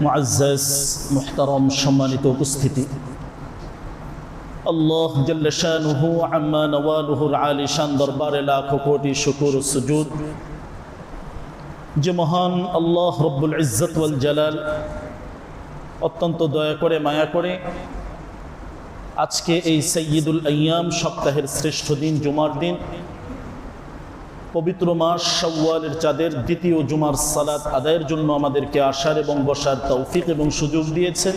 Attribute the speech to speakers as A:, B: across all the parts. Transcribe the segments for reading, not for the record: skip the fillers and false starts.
A: মুআজ্জাজ মুহতারাম সম্মানিত উপস্থিতি, আল্লাহ জাল্লা শানুহু আম্মা নওয়ালুহুর আলিশান দরবারে লাখো কোটি শুকর ও সুজুদ যে মহান আল্লাহ রব্বুল ইজ্জত ওয়াল জালাল অত্যন্ত দয়া করে মায়া করে আজকে এই সাইয়্যিদুল আইয়াম সপ্তাহের শ্রেষ্ঠ দিন জুমার দিন পবিত্র মাস শাওয়ালের চাঁদের দ্বিতীয় জুমার সালাত আদায়ের জন্য আমাদেরকে আসার এবং বসার তৌফিক এবং সুযোগ দিয়েছেন।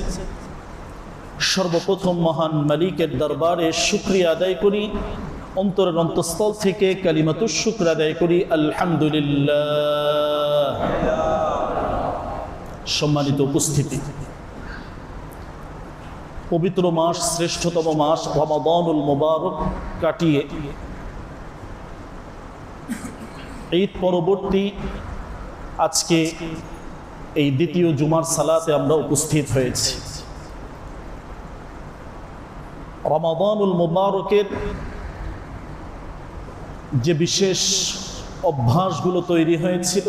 A: সর্বপ্রথম মহান মালিকের দরবারে শুকরিয়া আদায় করি, অন্তরের অন্তঃস্থল থেকে কালিমাতুশ শুকর আদায় করি আলহামদুলিল্লাহ। সম্মানিত উপস্থিতি, পবিত্র মাস, শ্রেষ্ঠতম মাস রমাদানুল মুবারক কাটিয়ে ঈদ পরবর্তী আজকে এই দ্বিতীয় জুমার সালাতে আমরা উপস্থিত হয়েছি। রমাদানুল মুবারকের যে বিশেষ অভ্যাসগুলো তৈরি হয়েছিল,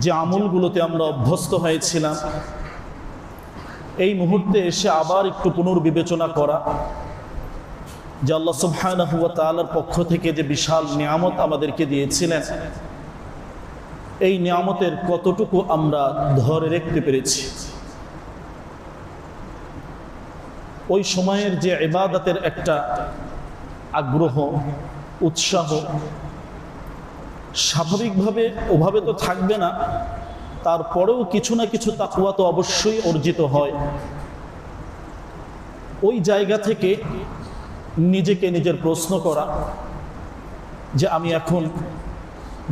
A: যে আমলগুলোতে আমরা অভ্যস্ত হয়েছিলাম, এই মুহূর্তে এসে আবার একটু পুনর্বিবেচনা করা যে আল্লাহ সুবহানাহু ওয়া তাআলার পক্ষ থেকে যে বিশাল নিয়ামত আমাদেরকে দিয়েছিলেন, এই নিয়ামতের কতটুকু আমরা ধরে রাখতে পেরেছি। ওই সময়ের যে ইবাদতের একটা আগ্রহ, উৎসাহ স্বাভাবিকভাবে ওভাবে তো থাকবে না, তারপরেও কিছু না কিছু তাকওয়া তো অবশ্যই অর্জিত হয়। ওই জায়গা থেকে নিজেকে নিজের প্রশ্ন করা যে আমি এখন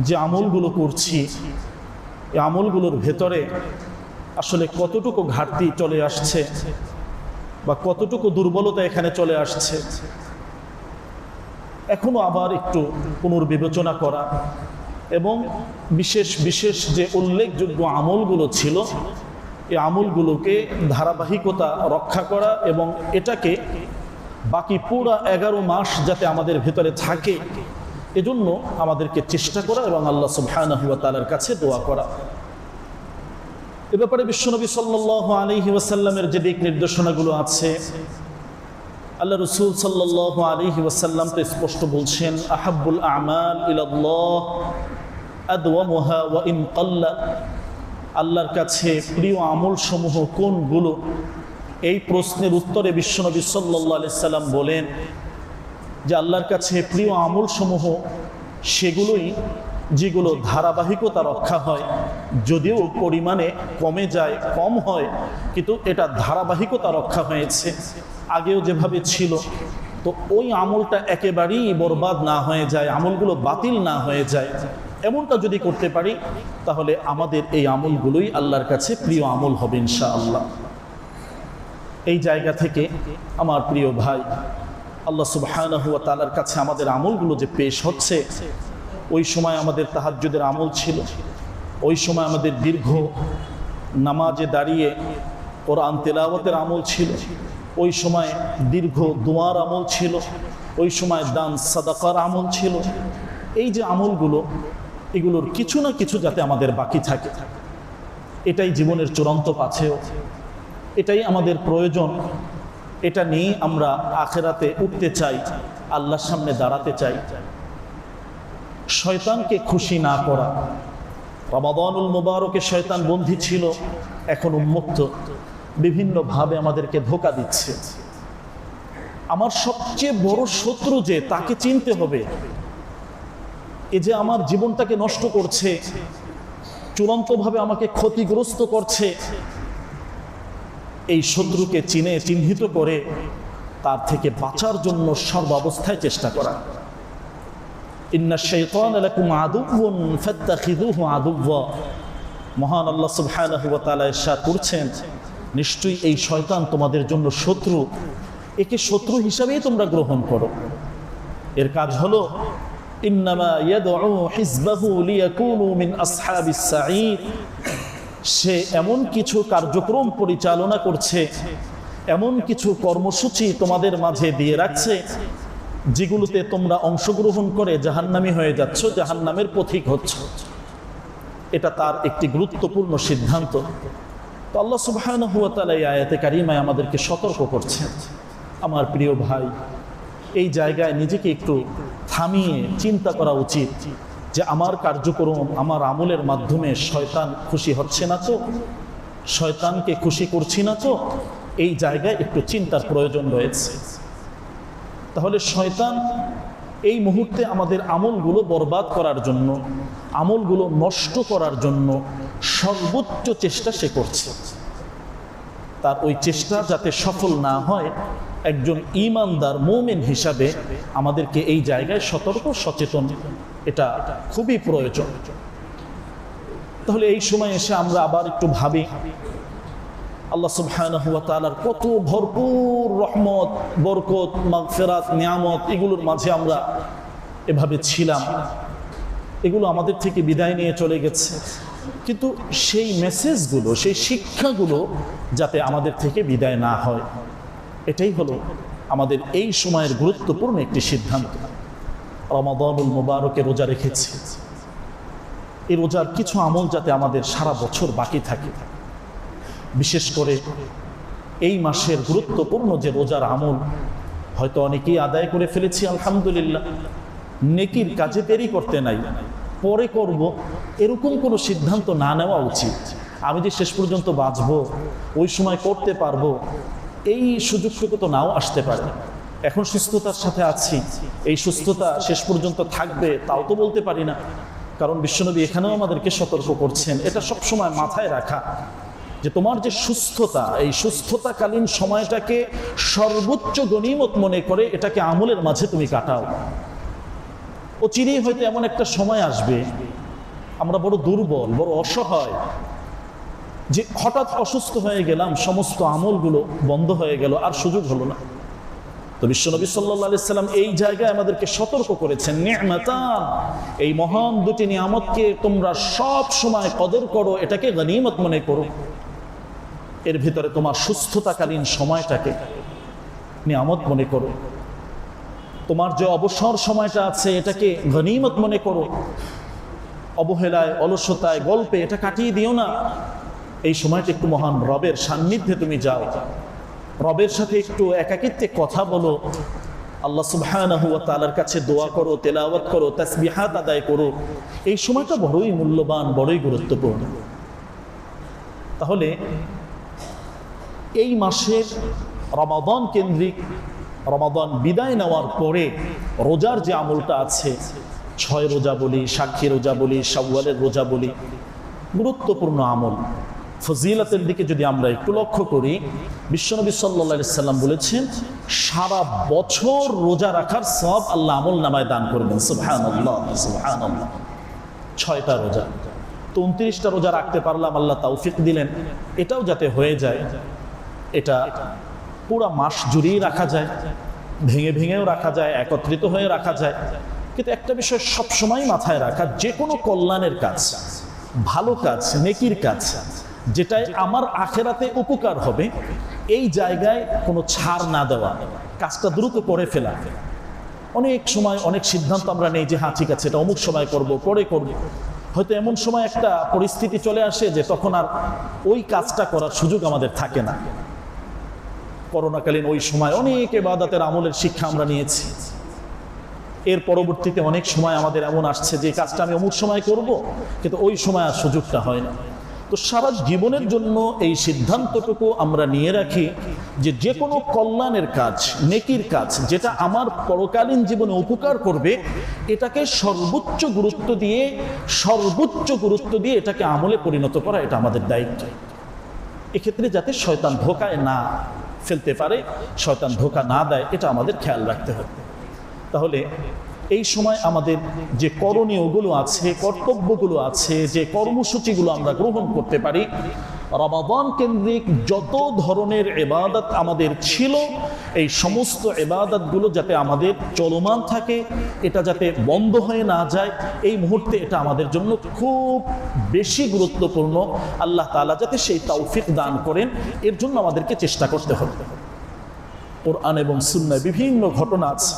A: যে আমলগুলো করছি, এই আমলগুলোর ভেতরে আসলে কতটুকু ঘাটতি চলে আসছে বা কতটুকু দুর্বলতা এখানে চলে আসছে, এখনো আবার একটু পুনর্বিবেচনা করা এবং বিশেষ বিশেষ যে উল্লেখযোগ্য আমলগুলো ছিল এই আমলগুলোকে ধারাবাহিকতা রক্ষা করা এবং এটাকে বাকি পুরো 11 মাস যাতে আমাদের ভেতরে থাকে এজন্য আমাদেরকে চেষ্টা করা এবং আল্লাহ সুবহানাহু ওয়া তাআলার কাছে দোয়া করা। এ ব্যাপারে বিশ্বনবী সাল্লাল্লাহু আলাইহি ওয়াসাল্লামের যে দিক নির্দেশনাগুলো আছে, আল্লাহ রাসূল সাল্লাল্লাহু আলাইহি ওয়াসাল্লাম তো স্পষ্ট বলছেন, আহাব্বুল আমাল ইলাল্লাহ আদওয়ামুহা ওয়া ইন কাল্লা। আল্লাহর কাছে প্রিয় আমল সমূহ কোনগুলো? এই প্রশ্নের উত্তরে বিশ্বনবী সাল্লাল্লাহু আলাইহি সাল্লাম বলেন যে আল্লাহর কাছে প্রিয় আমল সমূহ সেগুলোই যেগুলো ধারাবাহিকতা রক্ষা হয়, যদিও পরিমাণে কমে যায়, কম হয়, কিন্তু এটা ধারাবাহিকতা রক্ষা হয়েছে, আগেও যেভাবে ছিল। তো ওই আমলটা একেবারেই বরবাদ না হয়ে যায়, আমলগুলো বাতিল না হয়ে যায়, এমনটা যদি করতে পারি তাহলে আমাদের এই আমলগুলোই আল্লাহর কাছে প্রিয় আমল হবে ইনশাআল্লাহ। এই জায়গা থেকে আমার প্রিয় ভাই, আল্লাহ সুবহানাহু ওয়া তাআলার কাছে আমাদের আমলগুলো যে পেশ হচ্ছে, ওই সময় আমাদের তাহাজ্জুদের আমল ছিল, ওই সময় আমাদের দীর্ঘ নামাজে দাঁড়িয়ে কোরআন তেলাওয়াতের আমল ছিল, ওই সময় দীর্ঘ দোয়ার আমল ছিল, ওই সময় দান সাদাকার আমল ছিল। এই যে আমলগুলো, এগুলোর কিছু না কিছু যাতে আমাদের বাকি থাকে, এটাই জীবনের চূড়ান্ত পাথেয়, এটাই আমাদের প্রয়োজন, এটা নিয়ে আমরা আখিরাতে উঠতে চাই, আল্লাহর সামনে দাঁড়াতে চাই। শয়তানকে খুশি না করা, রমাদানুল মুবারকে শয়তান বন্দী ছিল, এখন উন্মুক্ত, বিভিন্নভাবে আমাদেরকে ধোঁকা দিচ্ছে। আমার সবচেয়ে বড় শত্রু যে, তাকে চিনতে হবে। এ যে আমার জীবনটাকে নষ্ট করছে, চূড়ান্তভাবে আমাকে ক্ষতিগ্রস্ত করছে, এই শত্রুকে চিহ্নিত করে তার থেকে বাঁচার জন্য সর্বাবস্থায় চেষ্টা করা। ইন্না শাইতানা লাকুম আদুউন ফাত্তাখিযুহু আদুওয়া। মহান আল্লাহ সুবহানাহু ওয়া তাআলা ইরশাদ করছেন, নিশ্চয়ই এই শয়তান তোমাদের জন্য শত্রু, একে শত্রু হিসাবেই তোমরা গ্রহণ করো। এর কাজ হলো ইন্নামা ইয়াদউ হিজবাহু লিয়াকুনু মিন আসহাবিস সাঈর। সে এমন কিছু কার্যক্রম পরিচালনা করছে, এমন কিছু কর্মসূচি তোমাদের মাঝে দিয়ে রাখছে যেগুলোতে তোমরা অংশগ্রহণ করে জাহান্নামী হয়ে যাচ্ছ, জাহান্নামের পথিক হচ্ছ। এটা তার একটি গুরুত্বপূর্ণ সিদ্ধান্ত। তো আল্লাহ সুবহানাহু ওয়া তাআলা এই আয়াতে কারিমায় আমাদেরকে সতর্ক করছেন, আমার প্রিয় ভাই, এই জায়গায় নিজেকে একটু থামিয়ে চিন্তা করা উচিত যে আমার কার্যক্রম, আমার আমলের মাধ্যমে শয়তান খুশি হচ্ছে না তো, শয়তানকে খুশি করছি না তো। এই জায়গায় একটু চিন্তার প্রয়োজন রয়েছে। তাহলে শয়তান এই মুহূর্তে আমাদের আমলগুলো বরবাদ করার জন্য, আমলগুলো নষ্ট করার জন্য সর্বোচ্চ চেষ্টা সে করছে। তার ওই চেষ্টা যাতে সফল না হয়, একজন ঈমানদার মুমিন হিসাবে আমাদেরকে এই জায়গায় সতর্ক সচেতন, এটা খুবই প্রয়োজন। তাহলে এই সময় এসে আমরা আবার একটু ভাবি, আল্লাহ সুবহানাহু ওয়া তাআলার কত ভরপুর রহমত, বরকত, মাগফিরাত, নিয়ামত, এগুলোর মাঝে আমরা এভাবে ছিলাম, এগুলো আমাদের থেকে বিদায় নিয়ে চলে গেছে। কিন্তু সেই মেসেজগুলো, সেই শিক্ষাগুলো যাতে আমাদের থেকে বিদায় না হয়, এটাই হলো আমাদের এই সময়ের গুরুত্বপূর্ণ একটি সিদ্ধান্ত। রমাদানুল মুবারকে রোজা রেখেছি, এই রোজার কিছু আমল যাতে আমাদের সারা বছর বাকি থাকে। বিশেষ করে এই মাসের গুরুত্বপূর্ণ যে রোজার আমল, হয়তো অনেকেই আদায় করে ফেলেছি আলহামদুলিল্লাহ, নেকির কাজে দেরি করতে নাই, পরে করব এরকম কোনো সিদ্ধান্ত না নেওয়া উচিত। আমি যে শেষ পর্যন্ত বাঁচবো, ওই সময় করতে পারবো, এই সুযোগটুকু তো নাও আসতে পারে। এখন সুস্থতার সাথে আছি, এই সুস্থতা শেষ পর্যন্ত থাকবে তাও তো বলতে পারি না। কারণ বিশ্বনবী এখানেও আমাদেরকে সতর্ক করছেন, এটা সবসময় মাথায় রাখা যে তোমার যে সুস্থতা, এই সুস্থতাকালীন সময়টাকে সর্বোচ্চ গনিমত মনে করে এটাকে আমলের মাঝে তুমি কাটাও। অচিরেই হয়তো এমন একটা সময় আসবে, আমরা বড় দুর্বল, বড় অসহায়, যে হঠাৎ অসুস্থ হয়ে গেলাম, সমস্ত আমলগুলো বন্ধ হয়ে গেল, আর সুযোগ হলো না। তো বিশ্বনবী সাল্লাল্লাহু আলাইহি সাল্লাম এই জায়গায় আমাদেরকে সতর্ক করেছেন, নি'মাতান, এই মহান দুটি নিয়ামতকে তোমরা সব সময় কদর করো, এটাকে গনিমত মনে করো। এর ভিতরে তোমার সুস্থতাকালীন সময়টাকে নিয়ামত মনে করো, তোমার যে অবসর সময়টা আছে এটাকে গনিমত মনে করো। অবহেলায়, অলসতায়, গল্পে এটা কাটিয়ে দিও না। এই সময়টা একটু মহান রবের সান্নিধ্যে তুমি যাও, রবের সাথে একটু একাকিত্বে কথা বলো, আল্লাহ সুবহানাহু ওয়া তাআলার কাছে দোয়া করো, তেলাওয়াত করো, তাসবিহাত আদায় করো। এই সময়টা বড়ই মূল্যবান, বড়ই গুরুত্বপূর্ণ। তাহলে এই মাসের রমাদান কেন্দ্রিক, রমাদান বিদায় নেওয়ার পরে রোজার যে আমলটা আছে, 6 রোজা বলি, সাক্ষী রোজা বলি, শাওয়ালের রোজা বলি, গুরুত্বপূর্ণ আমল। ফজিলতের দিকে যদি আমরা একটু লক্ষ্য করি, বিশ্বনবী সাল্লাল্লাহু আলাইহি সাল্লাম বলেছেন, সারা বছর রোজা রাখার সওয়াব আল্লাহ আমল নামায় দান করবেন। সুবহানাল্লাহ, সুবহানাল্লাহ। 6টা রোজা, তো 29টা রোজা রাখতে পারলাম, আল্লাহ তৌফিক দিলেন, এটাও যাতে হয়ে যায়, এটা পুরা মাস জুড়েই রাখা যায়, ভেঙে ভেঙেও রাখা যায়, একত্রিত হয়ে রাখা যায়। কিন্তু একটা বিষয় সবসময় মাথায় রাখা, যে কোনো কল্যাণের কাজ, ভালো কাজ, নেকির কাজ, যেটাই আমার আখেরাতে উপকার হবে, এই জায়গায় কোনো ছাড় না দেওয়া, কাজটা দ্রুত করে ফেলা। অনেক সময় অনেক সিদ্ধান্ত আমরা নেই যে হ্যাঁ ঠিক আছে, এটা অমুক সময় করব, পরে করব। হয়তো এমন সময় একটা পরিস্থিতি চলে আসে যে তখন আর ওই কাজটা করার সুযোগ আমাদের থাকে না। করোনাকালীন ওই সময় অনেক ইবাদতের আমলের শিক্ষা আমরা নিয়েছি। এর পরবর্তীতে অনেক সময় আমাদের এমন আসছে যে কাজটা আমি অমুক সময় করব, কিন্তু ওই সময় আর সুযোগটা হয় না। তো সারা জীবনের জন্য এই সিদ্ধান্তটুকু আমরা নিয়ে রাখি যে যে কোনো কল্যাণের কাজ, নেকির কাজ, যেটা আমার পরকালীন জীবনে উপকার করবে, এটাকে সর্বোচ্চ গুরুত্ব দিয়ে এটাকে আমলে পরিণত করা, এটা আমাদের দায়িত্ব। এক্ষেত্রে যাতে শয়তান ধোকায় না ফেলতে পারে, শয়তান ধোকা না দেয়, এটা আমাদের খেয়াল রাখতে হবে। তাহলে এই সময় আমাদের যে করণীয়গুলো আছে, কর্তব্যগুলো আছে, যে কর্মসূচিগুলো আমরা গ্রহণ করতে পারি, রমাদান কেন্দ্রিক যত ধরনের ইবাদত আমাদের ছিল, এই সমস্ত ইবাদতগুলো যাতে আমাদের চলমান থাকে, এটা যাতে বন্ধ হয়ে না যায়, এই মুহূর্তে এটা আমাদের জন্য খুব বেশি গুরুত্বপূর্ণ। আল্লাহ তাআলা যাতে সেই তৌফিক দান করেন, এর জন্য আমাদেরকে চেষ্টা করতে হবে। কোরআন এবং সুন্নাহয় বিভিন্ন ঘটনা আছে।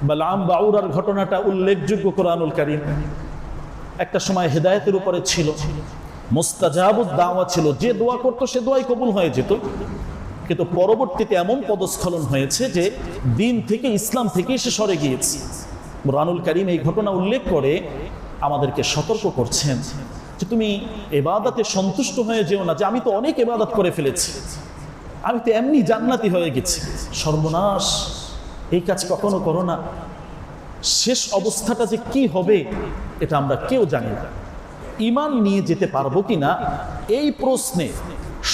A: বালাম বাউরার ঘটনাটা উল্লেখযোগ্য কোরআনুল কারীম। একটা সময় হেদায়েতের উপরে ছিল, মুস্তাজাবুদ দাওয়া ছিল, যে দোয়া করতো সে দোয়াই কবুল হয়ে যেত। কিন্তু পরবর্তীতে এমন পদস্খলন হয়েছে যে দিন থেকে, ইসলাম থেকে সে সরে গিয়েছে। কুরআনুল কারীম এই ঘটনা উল্লেখ করে আমাদেরকে সতর্ক করছেন যে তুমি ইবাদতে সন্তুষ্ট হয়ে যেও না, যে আমি তো অনেক ইবাদত করে ফেলেছি, আমি তো এমনি জান্নাতি হয়ে গেছি। সর্বনাশ, এই কাজ কখনো করো না। শেষ অবস্থাটা যে কি হবে এটা আমরা কেউ জানি না। ঈমান নিয়ে যেতে পারবো কিনা এই প্রশ্নে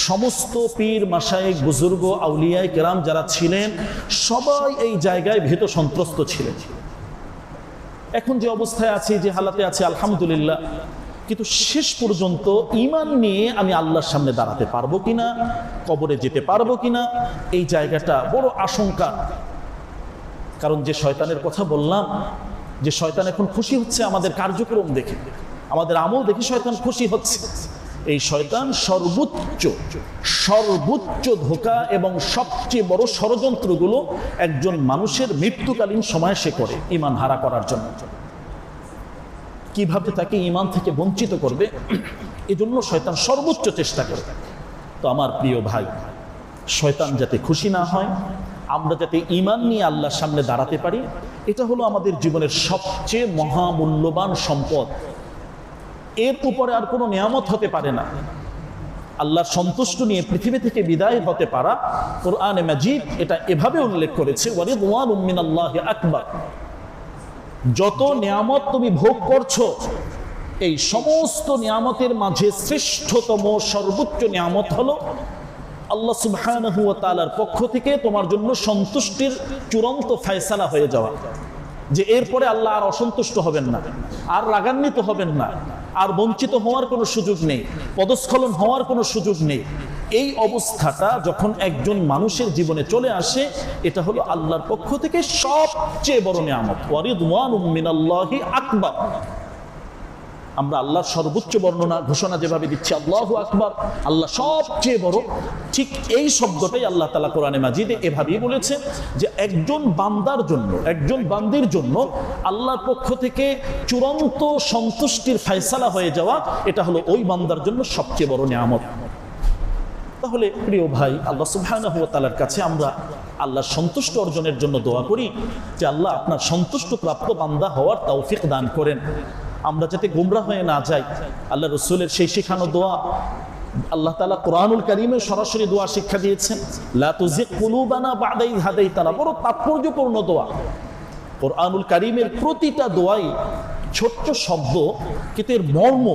A: সমস্ত পীর, মাশায়েখ, বুজুর্গ, আউলিয়ায়ে কেরাম যারা ছিলেন সবাই এই জায়গায় ভীত সন্ত্রস্ত ছিলেন। এখন যে অবস্থায় আছি, যে হালাতে আছে, আলহামদুলিল্লাহ, কিন্তু শেষ পর্যন্ত ঈমান নিয়ে আমি আল্লাহর সামনে দাঁড়াতে পারবো কিনা, কবরে যেতে পারবো কিনা, এই জায়গাটা বড় আশঙ্কা। কারণ যে শয়তানের কথা বললাম, যে শয়তান এখন খুশি হচ্ছে আমাদের কার্যক্রম দেখে, আমাদের আমল দেখে শয়তান খুশি হচ্ছে। এই শয়তান সর্বোচ্চ ধোঁকা এবং সবচেয়ে বড় ষড়যন্ত্রগুলো একজন মানুষের মৃত্যুকালীন সময় সে করে ঈমান হারা করার জন্য। কিভাবে তাকে ঈমান থেকে বঞ্চিত করবে, এজন্য শয়তান সর্বোচ্চ চেষ্টা করে। তো আমার প্রিয় ভাই, শয়তান যাতে খুশি না হয়, আমরা যাতে ঈমান নিয়ে আল্লাহর সামনে দাঁড়াতে পারি, এটা হলো আমাদের জীবনের সবচেয়ে মহামূল্যবান সম্পদ। এর উপরে আর কোনো নিয়ামত হতে পারে না। আল্লাহর সন্তুষ্ট নিয়ে পৃথিবী থেকে বিদায় হতে পারা, কোরআনে মাজিদ এটা এভাবে উল্লেখ করেছে, ওয়ারিদওয়ানুম মিনাল্লাহি আকবার। যত নিয়ামত তুমি ভোগ করছো, এই সমস্ত নিয়ামতের মাঝে শ্রেষ্ঠতম সর্বোচ্চ নিয়ামত হলো আল্লাহ সুবহানাহু ওয়া তাআলার পক্ষ থেকে তোমার জন্য সন্তুষ্টির চূড়ান্ত ফয়সালা হয়ে যাওয়া, যে এরপরে আল্লাহ আর অসন্তুষ্ট হবেন না, আর রাগান্বিত হবেন না, আর বঞ্চিত হওয়ার কোনো সুযোগ নেই, পদস্খলন হওয়ার কোনো সুযোগ নেই। এই অবস্থাটা যখন একজন মানুষের জীবনে চলে আসে, এটা হলো আল্লাহর পক্ষ থেকে সবচেয়ে বড় নিয়ামত। ওয়ারিদওয়ানুম মিনাল্লাহি আকবার। আমরা আল্লাহর সর্বোচ্চ বর্ণনা, ঘোষণা যেভাবে দিচ্ছি আল্লাহু আকবার, আল্লাহ সবচেয়ে বড়, ঠিক এই শব্দটাই আল্লাহ তাআলা কোরআনে মাজিদে এভাবেই বলেছেন যে একজন বান্দার জন্য, একজন বান্দির জন্য আল্লাহর পক্ষ থেকে চূড়ান্ত সন্তুষ্টির ফয়সালা হয়ে যাওয়া, এটা হলো ওই বান্দার জন্য সবচেয়ে বড় নিয়ামত। তাহলে প্রিয় ভাই, আল্লাহ সুবহানাহু ওয়া তাআলার কাছে আমরা আল্লাহর সন্তুষ্ট অর্জনের জন্য দোয়া করি যে আল্লাহ আপনার সন্তুষ্ট প্রাপ্ত বান্দা হওয়ার তৌফিক দান করেন। আমরা যাতে গোমরা হয়ে না যাই। আল্লাহ রসুলের সেই শেখানো দোয়া আল্লাহ তাআলা কোরআনুল কারীমে সরাসরি দোয়া শিক্ষা দিয়েছেন, লা তুযিগ কুলুবানা বা'দা ইয হাদাইতানা। বড় তাৎপর্যপূর্ণ দোয়া। কোরআনুল কারীমের প্রতিটা দোয়াই ছোট্ট শব্দ, কিন্তু এর মর্ম,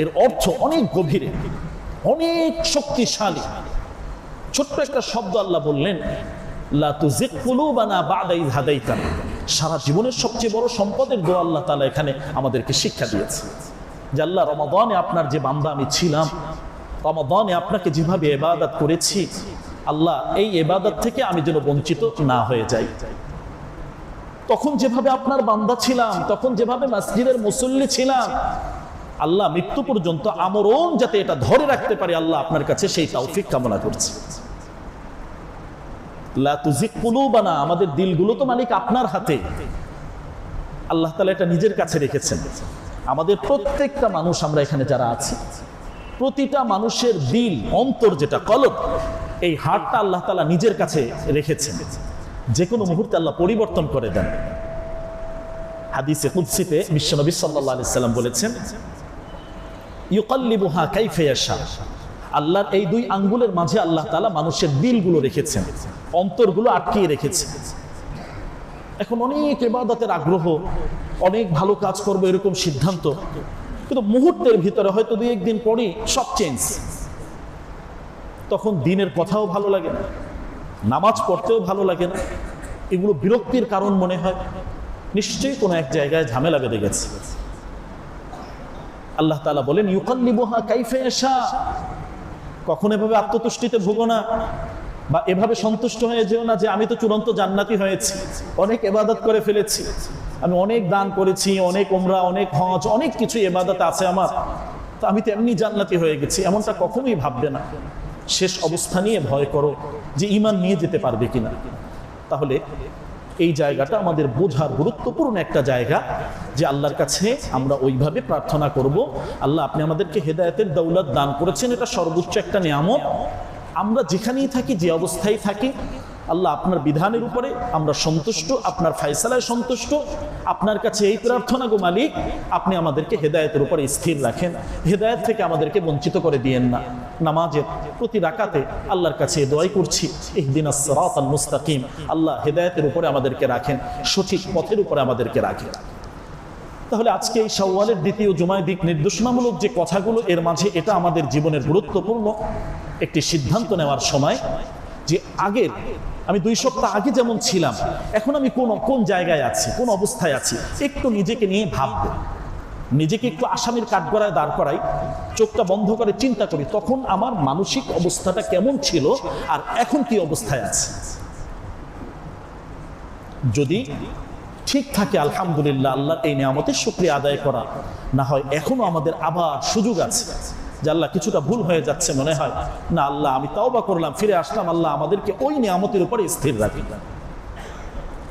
A: এর অর্থ অনেক গভীরে, অনেক শক্তিশালী। ছোট্ট একটা শব্দ আল্লাহ বললেন, লা তুযিগ কুলুবানা বা'দা ইয হাদাইতানা। সারা জীবনের সবচেয়ে বড় সম্পদের দোয়া আল্লাহ তাআলা এখানে আমাদেরকে শিক্ষা দিয়েছে যে আল্লাহ, রমাদানে আপনার যে বান্দা আমি ছিলাম, রমাদানে আপনাকে যেভাবে ইবাদত করেছি, আল্লাহ এই ইবাদত থেকে আমি যেন বঞ্চিত না হয়ে যাই। তখন যেভাবে আপনার বান্দা ছিলাম, তখন যেভাবে মসজিদের মুসল্লি ছিলাম, আল্লাহ মৃত্যু পর্যন্ত আমরণ যাতে এটা ধরে রাখতে পারি, আল্লাহ আপনার কাছে সেই তৌফিক কামনা করছি। লা তুযিগ কুলুবানা, আমাদের দিলগুলো তো মালিক আপনার হাতে। আল্লাহ তাআলা এটা নিজের কাছে রেখেছেন। আমাদের প্রত্যেকটা মানুষ, আমরা এখানে যারা আছি, প্রতিটা মানুষের দিল, অন্তর যেটা কলব, এই হাড়টা আল্লাহ তাআলা নিজের কাছে রেখেছেন। যে কোনো মুহূর্তে আল্লাহ পরিবর্তন করে দেন। হাদিসে কুদসিতে বিশ্বনবী সাল্লাল্লাহু আলাইহি সাল্লাম বলেছেন, ইউকাল্লিবুহা কাইফা ইয়াশা। আল্লাহর এই দুই আঙ্গুলের মাঝে আল্লাহ তাআলা মানুষের দিলগুলো রেখেছেন, অন্তরগুলো আটকিয়ে রেখেছেন। এখন অনেক ইবাদতের আগ্রহ, অনেক ভালো কাজ করবো এরকম সিদ্ধান্ত, কিন্তু মুহূর্তের ভিতরে হয়তো দুই একদিন পরই সব চেঞ্জ। তখন দিনের কথাও ভালো লাগে না, নামাজ পড়তেও ভালো লাগে না, এগুলো বিরক্তির কারণ মনে হয়। নিশ্চয়ই কোনো এক জায়গায় ঝামেলা বেঁধে গেছে। আল্লাহ তাআলা বলেন, ইউকাল্লিবুহা কাইফা ইয়াশা। কখন এভাবে আত্মতুষ্টিতে ভুগো না, বা এভাবে সন্তুষ্ট হয়ে যেও না যে আমি তো চূড়ান্ত জান্নাতি হয়েছি, অনেক ইবাদত করে ফেলেছি, আমি অনেক দান করেছি, অনেক উমরা, অনেক হজ, অনেক কিছু ইবাদত আছে আমার, তো আমি তো এমনি জান্নাতি হয়ে গেছি। এমনটা কখনোই ভাববে না। শেষ অবস্থা নিয়ে ভয় করো যে ঈমান নিয়ে যেতে পারবে কিনা। তাহলে এই জায়গাটা আমাদের বোঝার গুরুত্বপূর্ণ একটা জায়গা, যে আল্লাহর কাছে আমরা ওইভাবে প্রার্থনা করব, আল্লাহ আপনি আমাদেরকে হেদায়েতের দৌলত দান করেছেন, এটা সর্বোচ্চ একটা নিয়ামত। আমরা যেখানেই থাকি, যে অবস্থায় থাকি, আল্লাহ আপনার বিধানের উপরে আমরা সন্তুষ্ট, আপনার ফায়সালায় সন্তুষ্ট। আপনার কাছে এই প্রার্থনা গো মালিক, আপনি আমাদেরকে হেদায়েতের উপরে স্থির রাখেন, হেদায়েত থেকে আমাদেরকে বঞ্চিত করে দিয়েন না। নামাজের প্রতি রাকাতে আল্লাহর কাছে দোয়াই করছি, ইহদিনাস সিরাতাল মুস্তাকিম, আল্লাহ হেদায়েতের উপরে আমাদেরকে রাখেন, সঠিক পথের উপরে আমাদেরকে রাখেন। তাহলে আজকে এই শাওয়ালের দ্বিতীয় জুমায় দিক নির্দেশনামূলক যে কথাগুলো, এর মাঝে এটা আমাদের জীবনের গুরুত্বপূর্ণ একটি সিদ্ধান্ত নেওয়ার সময়, যে আগের আমি 2 সপ্তাহ আগে যেমন ছিলাম, এখন আমি কোন জায়গায় আছি, কোন অবস্থায় আছি, একটু নিজেকে নিয়ে ভাববো। নিজেকে একটু আসামির কাঠগড়ায় দাঁড় করাই, চোখটা বন্ধ করে চিন্তা করি, তখন আমার মানসিক অবস্থাটা কেমন ছিল আর এখন কি অবস্থায় আছে। যদি ঠিক থাকে আলহামদুলিল্লাহ, আল্লাহর এই নিয়ামতের শুকরিয়া আদায় করা। না হয় এখনো আমাদের আবার সুযোগ আছে, যে আল্লাহ কিছুটা ভুল হয়ে যাচ্ছে মনে হয়, না আল্লাহ আমি তাওবা করলাম, ফিরে আসলাম, আল্লাহ আমাদেরকে ওই নিয়ামতের উপরে স্থির রাখি।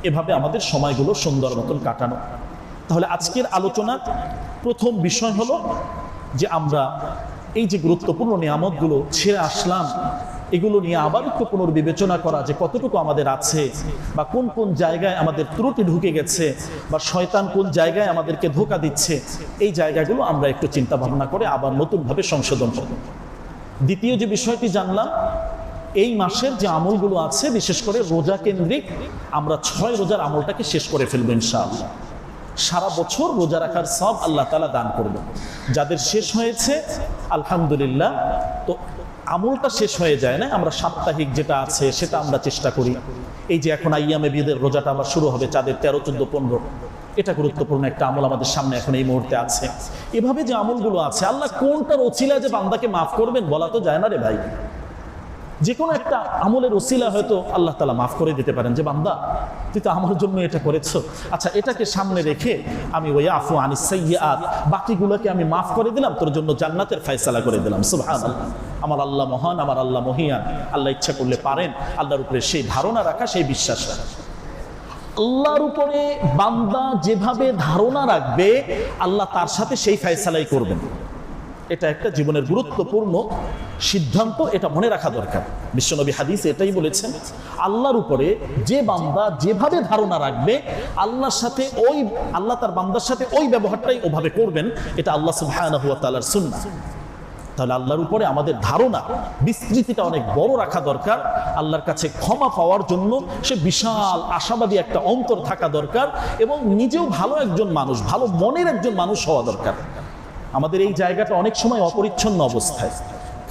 A: এভাবে আমাদের সময়গুলো সুন্দর মতন কাটানো। তাহলে আজকের আলোচনার প্রথম বিষয় হলো যে আমরা এই যে গুরুত্বপূর্ণ নিয়ামতগুলো ছেড়ে আসলাম, এগুলো নিয়ে আবার একটু পুনর্বিবেচনা করা, যে কতটুকু আমাদের আছে, বা কোন কোন জায়গায় আমাদের ত্রুটি ঢুকে গেছে, বা শয়তান কোন জায়গায় আমাদেরকে ধোঁকা দিচ্ছে। এই জায়গাগুলো আমরা একটু চিন্তা ভাবনা করে আবার নতুনভাবে সংশোধন করব। দ্বিতীয় যে বিষয়টি জানলাম, এই মাসের যে আমলগুলো আছে, বিশেষ করে রোজা কেন্দ্রিক, আমরা 6 রোজার আমলটাকে শেষ করে ফেলবো ইনশাআল্লাহ। সারা বছর রোজা রাখার সব আল্লাহ তাআলা দান করবেন। যাদের শেষ হয়েছে আলহামদুলিল্লাহ, তো আমলটা শেষ হয়ে যায় না, আমরা সাপ্তাহিক যেটা আছে সেটা আমরা চেষ্টা করি। এই যে এখন আইয়ামে বিদের রোজাটা আবার শুরু হবে, চাঁদের 13, 14, 15, এটা গুরুত্বপূর্ণ একটা আমল আমাদের সামনে এখন এই মুহূর্তে আছে। এভাবে যে আমলগুলো আছে, আল্লাহ কোনটার ওসিলা যে বান্দাকে মাফ করবেন বলা তো যায় না রে ভাই। যে কোনো একটা আমলের ওসিলা হয়তো আল্লাহ তাআলা মাফ করে দিতে পারেন, যে বান্দা তুই তো আমার জন্য এটা করেছো, আচ্ছা এটাকে সামনে রেখে আমি ওই আফু আনিস সাইয়্যাত, বাকিগুলোকে আমি মাফ করে দিলাম, তোর জন্য জান্নাতের ফয়সালা করে দিলাম। সুবহানাল্লাহ, আমার আল্লাহ মহান, আমার আল্লাহ মহিয়ান। আল্লাহ ইচ্ছা করলে পারেন আল্লাহর উপরে সেই ধারণা রাখা, সেই বিশ্বাস রাখা। আল্লাহর উপরে বান্দা যেভাবে ধারণা রাখবে, আল্লাহ তার সাথে সেই ফয়সালাই করবেন। এটা একটা জীবনের গুরুত্বপূর্ণ সিদ্ধান্ত, এটা মনে রাখা দরকার। বিশ্বনবী হাদিসে এটাই বলেছেন, আল্লাহর উপরে যে বান্দা যেভাবে ধারণা রাখবে, আল্লাহর সাথে আল্লাহ তার বান্দার সাথে ওই ব্যবহারটাই ওভাবে করবেন। এটা আল্লাহ সুবহানাহু ওয়া তাআলার সুন্নাহ। তাহলে আল্লাহর উপরে আমাদের ধারণা বিস্তৃতিটা অনেক বড় রাখা দরকার। আল্লাহর কাছে ক্ষমা পাওয়ার জন্য সে বিশাল আশাবাদী একটা অন্তর থাকা দরকার, এবং নিজেও ভালো একজন মানুষ, ভালো মনের একজন মানুষ হওয়া দরকার। আমাদের এই জায়গাটা অনেক সময় অপরিচ্ছন্ন অবস্থায়,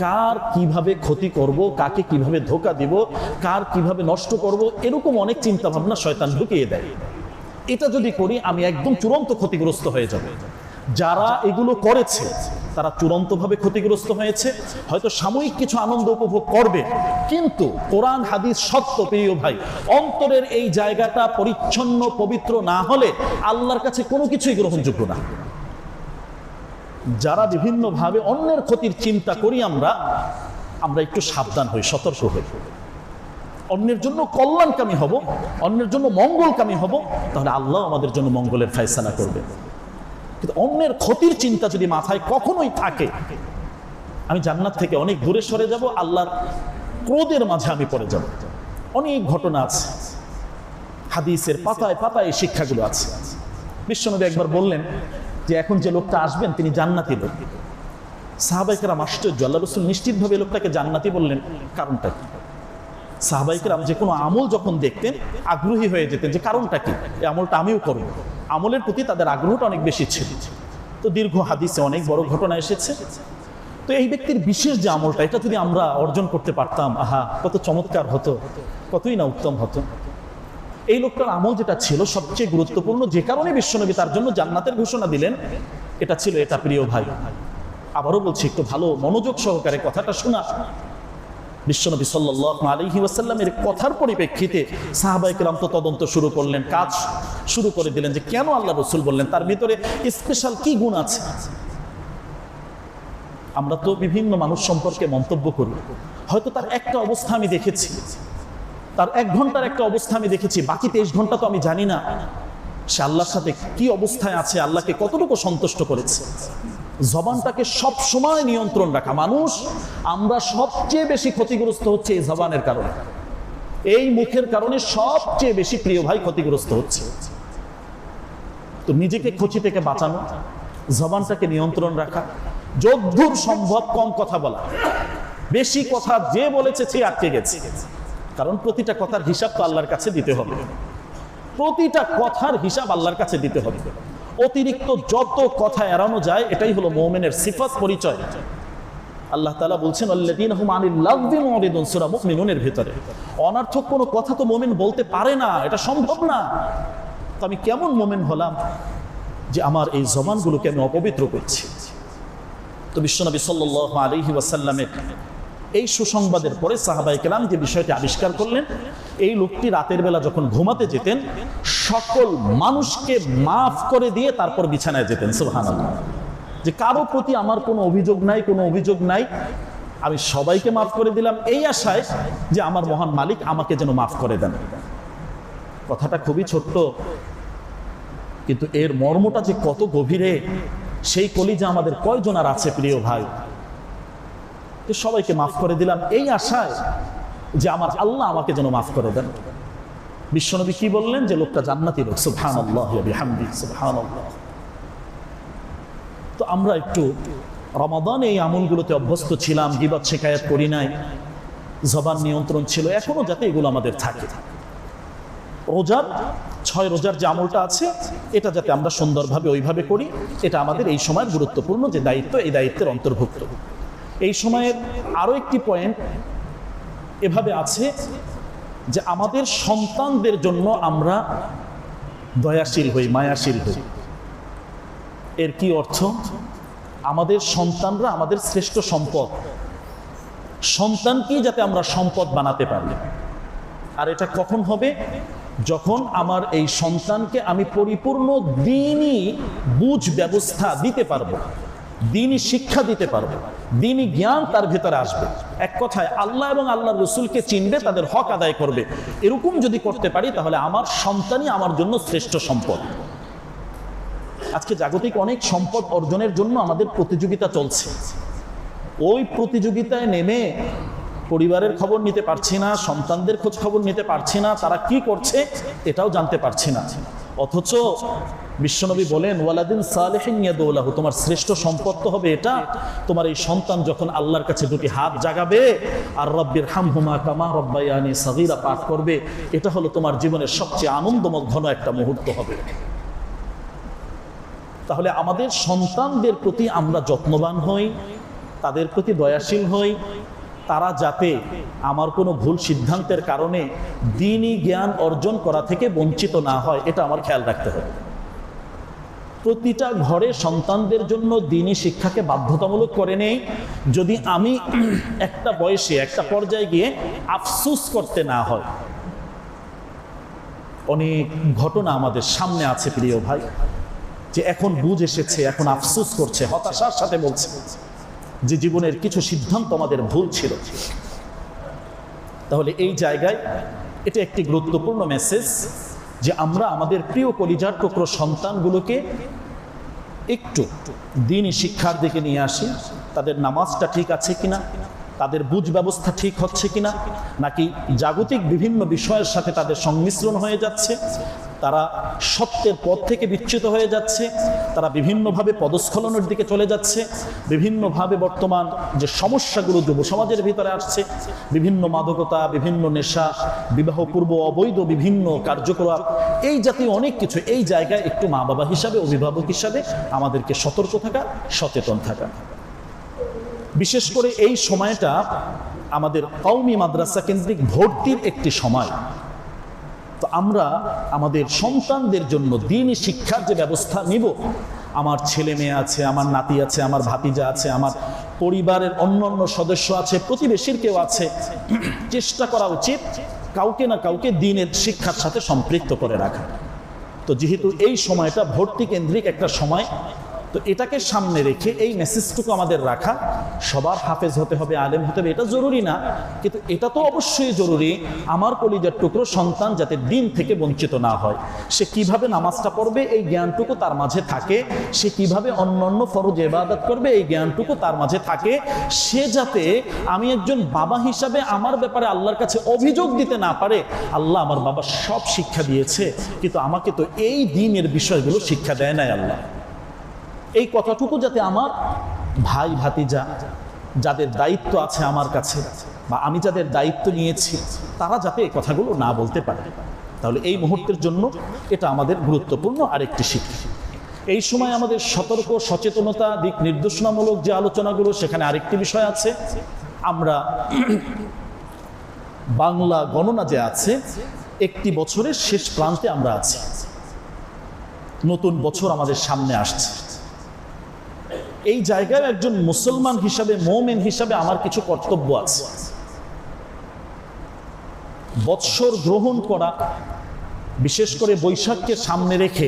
A: কার কিভাবে ক্ষতি করব, কাকে কিভাবে ধোঁকা দিব, কার কিভাবে নষ্ট করব, এরকম অনেক চিন্তা ভাবনা শয়তান ঢুকিয়ে দেয়। এটা যদি করি আমি একদম চূড়ান্ত ক্ষতিগ্রস্ত হয়ে যাব। যারা এগুলো করেছে তারা চূড়ান্তভাবে ক্ষতিগ্রস্ত হয়েছে। হয়তো সাময়িক কিছু আনন্দ উপভোগ করবে, কিন্তু কোরআন হাদিস সত্য প্রিয় ভাই, অন্তরের এই জায়গাটা পরিচ্ছন্ন পবিত্র না হলে আল্লাহর কাছে কোনো কিছুই গ্রহণযোগ্য না। যারা বিভিন্নভাবে অন্যের ক্ষতির চিন্তা করি, আমরা একটু সাবধান হই, সতর্ক হই। অন্যের জন্য কল্যাণকামী হব, অন্যের জন্য মঙ্গলকামী হব, তাহলে আল্লাহ আমাদের জন্য মঙ্গলের ফয়সালা করবে। কিন্তু অন্যের ক্ষতির চিন্তা যদি মাথায় কখনোই থাকে, আমি জান্নাত থেকে অনেক দূরে সরে যাব, আল্লাহর ক্রোধের মাঝে আমি পড়ে যাব। অনেক ঘটনা আছে, হাদিসের পাতায় পাতায় এই শিক্ষাগুলো আছে। বিশ্বনবী একবার বললেন যে এখন যে লোকটা আসবেন তিনি জান্নাতি লোক। সাহাবায়ে কেরাম আশ্চর্য, আল্লাহ রাসূল নিশ্চিতভাবে লোকটাকে জান্নাতি বললেন, কারণটা কি? সাহাবায়ে কেরাম যে কোনো আমল যখন দেখতেন আগ্রহী হয়ে যেতেন, যে কারণটা কি, এই আমলটা আমিও করব। আমলের প্রতি তাদের আগ্রহটা অনেক বেশি ছিল। তো দীর্ঘ হাদিসে অনেক বড় ঘটনা এসেছে। তো এই ব্যক্তির বিশেষ যে আমলটা, এটা যদি আমরা অর্জন করতে পারতাম, আহা কত চমৎকার হতো, কতই না উত্তম হতো। এই লোকটার আমল যেটা ছিল সবচেয়ে গুরুত্বপূর্ণ, যে কারণে বিশ্বনবী তার জন্য জান্নাতের ঘোষণা দিলেন, এটা ছিল এটা প্রিয় ভাই, আবারও বলছি একটু ভালো মনোযোগ সহকারে কথাটা শোনা। বিশ্বনবী সাল্লাল্লাহু আলাইহি ওয়াসাল্লামের কথার পরিপ্রেক্ষিতে সাহাবায়ে কেরাম তো তদন্ত শুরু করলেন, কাজ শুরু করে দিলেন, যে কেন আল্লাহ রাসূল বললেন, তার ভিতরে স্পেশাল কি গুণ আছে। আমরা তো বিভিন্ন মানুষ সম্পর্কে মন্তব্য করি, হয়তো তার একটা অবস্থা আমি দেখেছি, তার 1 ঘন্টার একটা অবস্থা আমি দেখেছি, বাকি 23 ঘন্টা তো আমি জানি না সে আল্লাহর সাথে কি অবস্থায় আছে, আল্লাহকে কতটুকু সন্তুষ্ট করেছে। জবানটাকে সব সময় নিয়ন্ত্রণ রাখা। মানুষ আমরা সবচেয়ে বেশি ক্ষতিগ্রস্ত হচ্ছে এই জবানের কারণে, এই মুখের কারণে সবচেয়ে বেশি প্রিয় ভাই ক্ষতিগ্রস্ত হচ্ছে। তো নিজেকে ক্ষতি থেকে বাঁচানো, জবানটাকে নিয়ন্ত্রণ রাখা, যদ্দূর সম্ভব কম কথা বলা। বেশি কথা যে বলেছে সে আটকে গেছে, কারণ প্রতিটা কথার হিসাব তো আল্লাহর কাছে দিতে হবে। প্রতিটা কথার হিসাব আল্লাহর কাছে দিতে হবে। অতিরিক্ত যত কথা এড়ানো যায়, এটাই হলো মুমিনের সিফাত, পরিচয়। আল্লাহ তাআলা বলছেন আল্লাযীনা হুম আনিল লাগবি মুরিদুন, সূরা মুমিনুনের ভিতরে। অনর্থক কোনো কথা তো মুমিন বলতে পারে না, এটা সম্ভব না। তো আমি কেমন মুমিন হলাম যে আমার এই জবানগুলোকে আমি অপবিত্র করছি? তো বিশ্বনবী সাল্লাল্লাহু আলাইহি ওয়াসাল্লামের এই সুসংবাদের পরে সাহাবায়ে কেরাম যে বিষয়টি আবিষ্কার করলেন, এই লোকটি রাতের বেলা যখন ঘুমাতে যেতেন, সকল মানুষকে মাফ করে দিয়ে তারপর বিছানায় যেতেন। সুবহানাল্লাহ। যে কারো প্রতি আমার কোনো অভিযোগ নাই, কোনো অভিযোগ নাই, আমি সবাইকে মাফ করে দিলাম এই আশায় যে আমার মহান মালিক আমাকে যেন মাফ করে দেন। কথাটা খুবই ছোট্ট, কিন্তু এর মর্মটা যে কত গভীরে, সেই কলিজা আমাদের কয়জন আর আছে প্রিয় ভাই? সবাইকে মাফ করে দিলাম এই আশায় যে আমার আল্লাহ আমাকে যেন মাফ করে দেন। বিশ্বনবী কি বললেন? যে লোকটা জান্নাতি লোক। সুবহানাল্লাহ ওয়া বিহামদিহি, সুবহানাল্লাহ। তো আমরা একটু রমাদানে এই আমলগুলোতে অভ্যস্ত ছিলাম, গীবত শিকায়াত করি নাই, জবান নিয়ন্ত্রণ ছিল, এখনো যাতে এগুলো আমাদের থাকে। রোজার 6 রোজার যে আমলটা আছে, এটা যাতে আমরা সুন্দরভাবে ওইভাবে করি, এটা আমাদের এই সময়ের গুরুত্বপূর্ণ যে দায়িত্ব, এই দায়িত্বের অন্তর্ভুক্ত। এই সময়ের আরো একটি পয়েন্ট এভাবে আছে যে আমাদের সন্তানদের জন্য আমরা দয়াশীল হই, মায়াশীল হই। এর কি অর্থ? আমাদের সন্তানরা আমাদের শ্রেষ্ঠ সম্পদ। সন্তানকেই যাতে আমরা সম্পদ বানাতে পারি। আর এটা কখন হবে? যখন আমার এই সন্তানকে আমি পরিপূর্ণ দ্বীনি বুঝ ব্যবস্থা দিতে পারবো, দ্বীনি শিক্ষা দিতে পারবো, দ্বীনি জ্ঞান তার ভেতরে আসবে। এক কথায় আল্লাহ এবং আল্লাহর রাসূলকে চিনবে, তাদের হক আদায় করবে। এরকম যদি করতে পারি, তাহলে আমার সন্তানই আমার জন্য শ্রেষ্ঠ সম্পদ। আজকে জাগতিক অনেক সম্পদ অর্জনের জন্য আমাদের প্রতিযোগিতা চলছে। ওই প্রতিযোগিতায় নেমে পরিবারের খবর নিতে পারছি না, সন্তানদের খোঁজ খবর নিতে পারছি না, তারা কি করছে এটাও জানতে পারছি না। অথচ বিশ্বনবী বলেন ওয়ালাদিন সালেহিন ইয়াদুলাহু, তোমার শ্রেষ্ঠ সম্পদ তো হবে এটা, তোমার এই সন্তান যখন আল্লাহর কাছে দুটি হাত জাগাবে আর রব্বির হামহুমা কামা রব্বায়ানি সাগীরা পাঠ করবে, এটা হলো তোমার জীবনের সবচেয়ে আনন্দময় ঘন একটা মুহূর্ত হবে। তাহলে আমাদের সন্তানদের প্রতি আমরা যত্নবান হই, তাদের প্রতি দয়াশীল হই, তারা যাতে আমার কোনো ভুল সিদ্ধান্তের কারণে দ্বীনি জ্ঞান অর্জন করা থেকে বঞ্চিত না হয়, এটা আমার খেয়াল রাখতে হবে। প্রতিটা ঘরে সন্তানদের জন্য দ্বীনি শিক্ষাকে বাধ্যতামূলক করে নেই, যদি আমি একটা বয়সে একটা পর্যায়ে গিয়ে আফসোস করতে না হয়। অনেক ঘটনা আমাদের সামনে আছে প্রিয় ভাই, যে এখন বুঝ এসেছে, এখন আফসোস করছে, হতাশার সাথে বলছে যে জীবনের কিছু সিদ্ধান্ত আমাদের ভুল ছিল। তাহলে এই জায়গায় এটা একটি গুরুত্বপূর্ণ মেসেজ যে আমরা আমাদের প্রিয় কলিজার টুকরো সন্তানগুলোকে একটু দ্বীনি শিক্ষার দিকে নিয়ে আসি। তাদের নামাজটা ঠিক আছে কিনা, তাদের বুঝ ব্যবস্থা ঠিক হচ্ছে কিনা, নাকি জাগতিক বিভিন্ন বিষয়ের সাথে তাদের সংমিশ্রণ হয়ে যাচ্ছে, তারা সত্যের পথ থেকে বিচ্যুত হয়ে যাচ্ছে, তারা বিভিন্নভাবে পদস্খলনের দিকে চলে যাচ্ছে, বিভিন্নভাবে বর্তমান যে সমস্যাগুলো যুব সমাজের ভিতরে আসছে, বিভিন্ন মাদকতা, বিভিন্ন নেশা, বিবাহ পূর্ব অবৈধ বিভিন্ন কার্যকলাপ, এই জাতীয় অনেক কিছু। এই জায়গায় একটু মা বাবা হিসাবে, অভিভাবক হিসাবে আমাদেরকে সতর্ক থাকা, সচেতন থাকা। বিশেষ করে এই সময়টা আমাদের কওমি মাদ্রাসা কেন্দ্রিক ভর্তির একটি সময়। তো আমরা আমাদের সন্তানদের জন্য দ্বীনি শিক্ষার যে ব্যবস্থা নিব, আমার ছেলে মেয়ে আছে, আমার নাতি আছে, আমার ভাতিজা আছে, আমার পরিবারের অন্যান্য সদস্য আছে, প্রতিবেশীর কেউ আছে, চেষ্টা করা উচিত কাউকে না কাউকে দ্বীনের শিক্ষার সাথে সম্পৃক্ত করে রাখা। তো যেহেতু এই সময়টা ভর্তি কেন্দ্রিক একটা সময়, তো এটাকে সামনে রেখে এই মেসেজটুকু আমাদের রাখা, সবার হাফেজ হতে হবে, আলেম হতে হবে, এটা জরুরি না, কিন্তু এটা তো অবশ্যই জরুরি আমার কলিজার টুকরো সন্তান যাতে দিন থেকে বঞ্চিত না হয়। সে কিভাবে নামাজটা পড়বে এই জ্ঞানটুকু তার মাঝে থাকে, সে কিভাবে অন্যান্য ফরজ ইবাদত করবে এই জ্ঞানটুকু তার মাঝে থাকে, সে যাতে আমি একজন বাবা হিসাবে আমার ব্যাপারে আল্লাহর কাছে অভিযোগ দিতে না পারে, আল্লাহ আমার বাবা সব শিক্ষা দিয়েছে কিন্তু আমাকে তো এই দ্বীনের বিষয়গুলো শিক্ষা দেয় নাই আল্লাহ। এই কথাটুকু যাতে আমার ভাই ভাতিজা যাদের দায়িত্ব আছে আমার কাছে, বা আমি যাদের দায়িত্ব নিয়েছি, তারা যাতে এই কথাগুলো না বলতে পারে। তাহলে এই মুহূর্তের জন্য এটা আমাদের গুরুত্বপূর্ণ আরেকটি শিক্ষা। এই সময় আমাদের সতর্ক সচেতনতা দিক নির্দেশনামূলক যে আলোচনাগুলো, সেখানে আরেকটি বিষয় আছে। আমরা বাংলা গণনা যে আছে, একটি বছরের শেষ প্রান্তে আমরা আছি, নতুন বছর আমাদের সামনে আসছে। এই জায়গায় একজন মুসলমান হিসাবে, মুমিন হিসাবে আমার কিছু কর্তব্য আছে। বৎসর গ্রহণ করা, বিশেষ করে বৈশাখকে সামনে রেখে,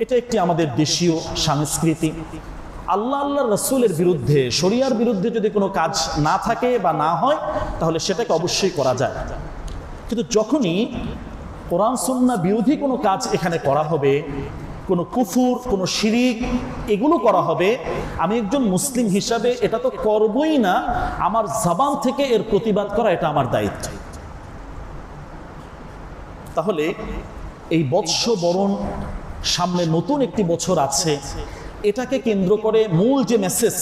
A: এটা একটি আমাদের দেশীয় সংস্কৃতি। আল্লাহ আল্লাহ রসুলের বিরুদ্ধে, শরিয়ার বিরুদ্ধে যদি কোনো কাজ না থাকে বা না হয়, তাহলে সেটাকে অবশ্যই করা যায়। কিন্তু যখনই কোরআন সুন্নাহ বিরোধী কোনো কাজ এখানে করা হবে, কোনো কুফুর, কোনো শিরিক, এগুলো করা হবে, আমি একজন মুসলিম হিসাবে এটা তো করবই না, আমার জবান থেকে এর প্রতিবাদ করা এটা আমার দায়িত্ব। তাহলে এই বৎসবরণ, সামনে নতুন একটি বছর আছে, এটাকে কেন্দ্র করে মূল যে মেসেজ,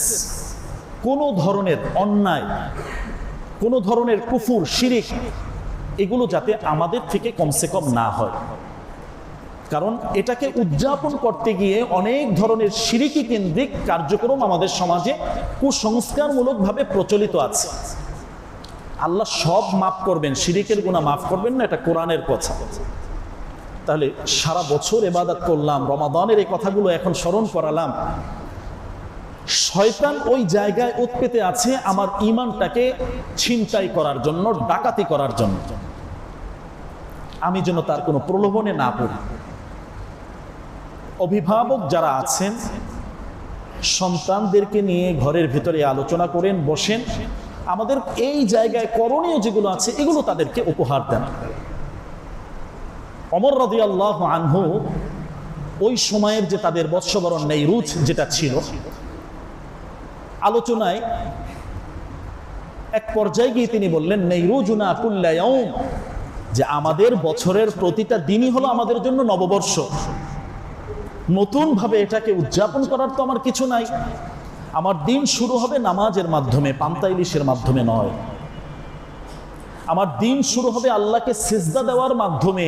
A: কোনো ধরনের অন্যায়, কোনো ধরনের কুফুর, শিরিক, এগুলো যাতে আমাদের থেকে কমসে কম না হয়। কারণ এটাকে উদযাপন করতে গিয়ে অনেক ধরনের শিরিকি কেন্দ্রিক কার্যক্রম আমাদের সমাজে কুসংস্কারমূলকভাবে প্রচলিত আছে। আল্লাহ সব মাফ করবেন, শিরিকের গুনাহ মাফ করবেন না, এটা কোরআনের কথা। তাহলে সারা বছর ইবাদত করলাম, রমাদানের এই কথাগুলো এখন স্মরণ করালাম, শয়তান ওই জায়গায় উৎপেতে আছে আমার ঈমানটাকে ছিনতাই করার জন্য, ডাকাতি করার জন্য। আমি যেন তার কোনো প্রলোভনে না পড়ি। অভিভাবক যারা আছেন, সন্তানদেরকে নিয়ে ঘরের ভিতরে আলোচনা করেন, বসেন, আমাদের এই জায়গায় করণীয় যেগুলো আছে এগুলো তাদেরকে উপহার দেন। ওমর রাদিয়াল্লাহু আনহু ওই সময়ের যে তাদের বৎসবরণ নেইরুজ যেটা ছিল, আলোচনায় এক পর্যায়ে গিয়ে তিনি বললেন, নেইরুজুনা কুল্লা ইয়াউম, যে আমাদের বছরের প্রতিটা দিনই হলো আমাদের জন্য নববর্ষ। নতুন ভাবে এটাকে উদযাপন করার তো আমার কিছু নাই। আমার দিন শুরু হবে নামাজের মাধ্যমে, পান্তা ইলিশের মাধ্যমে নয়। আমার দিন শুরু হবে আল্লাহকে সিজদা দেওয়ার মাধ্যমে।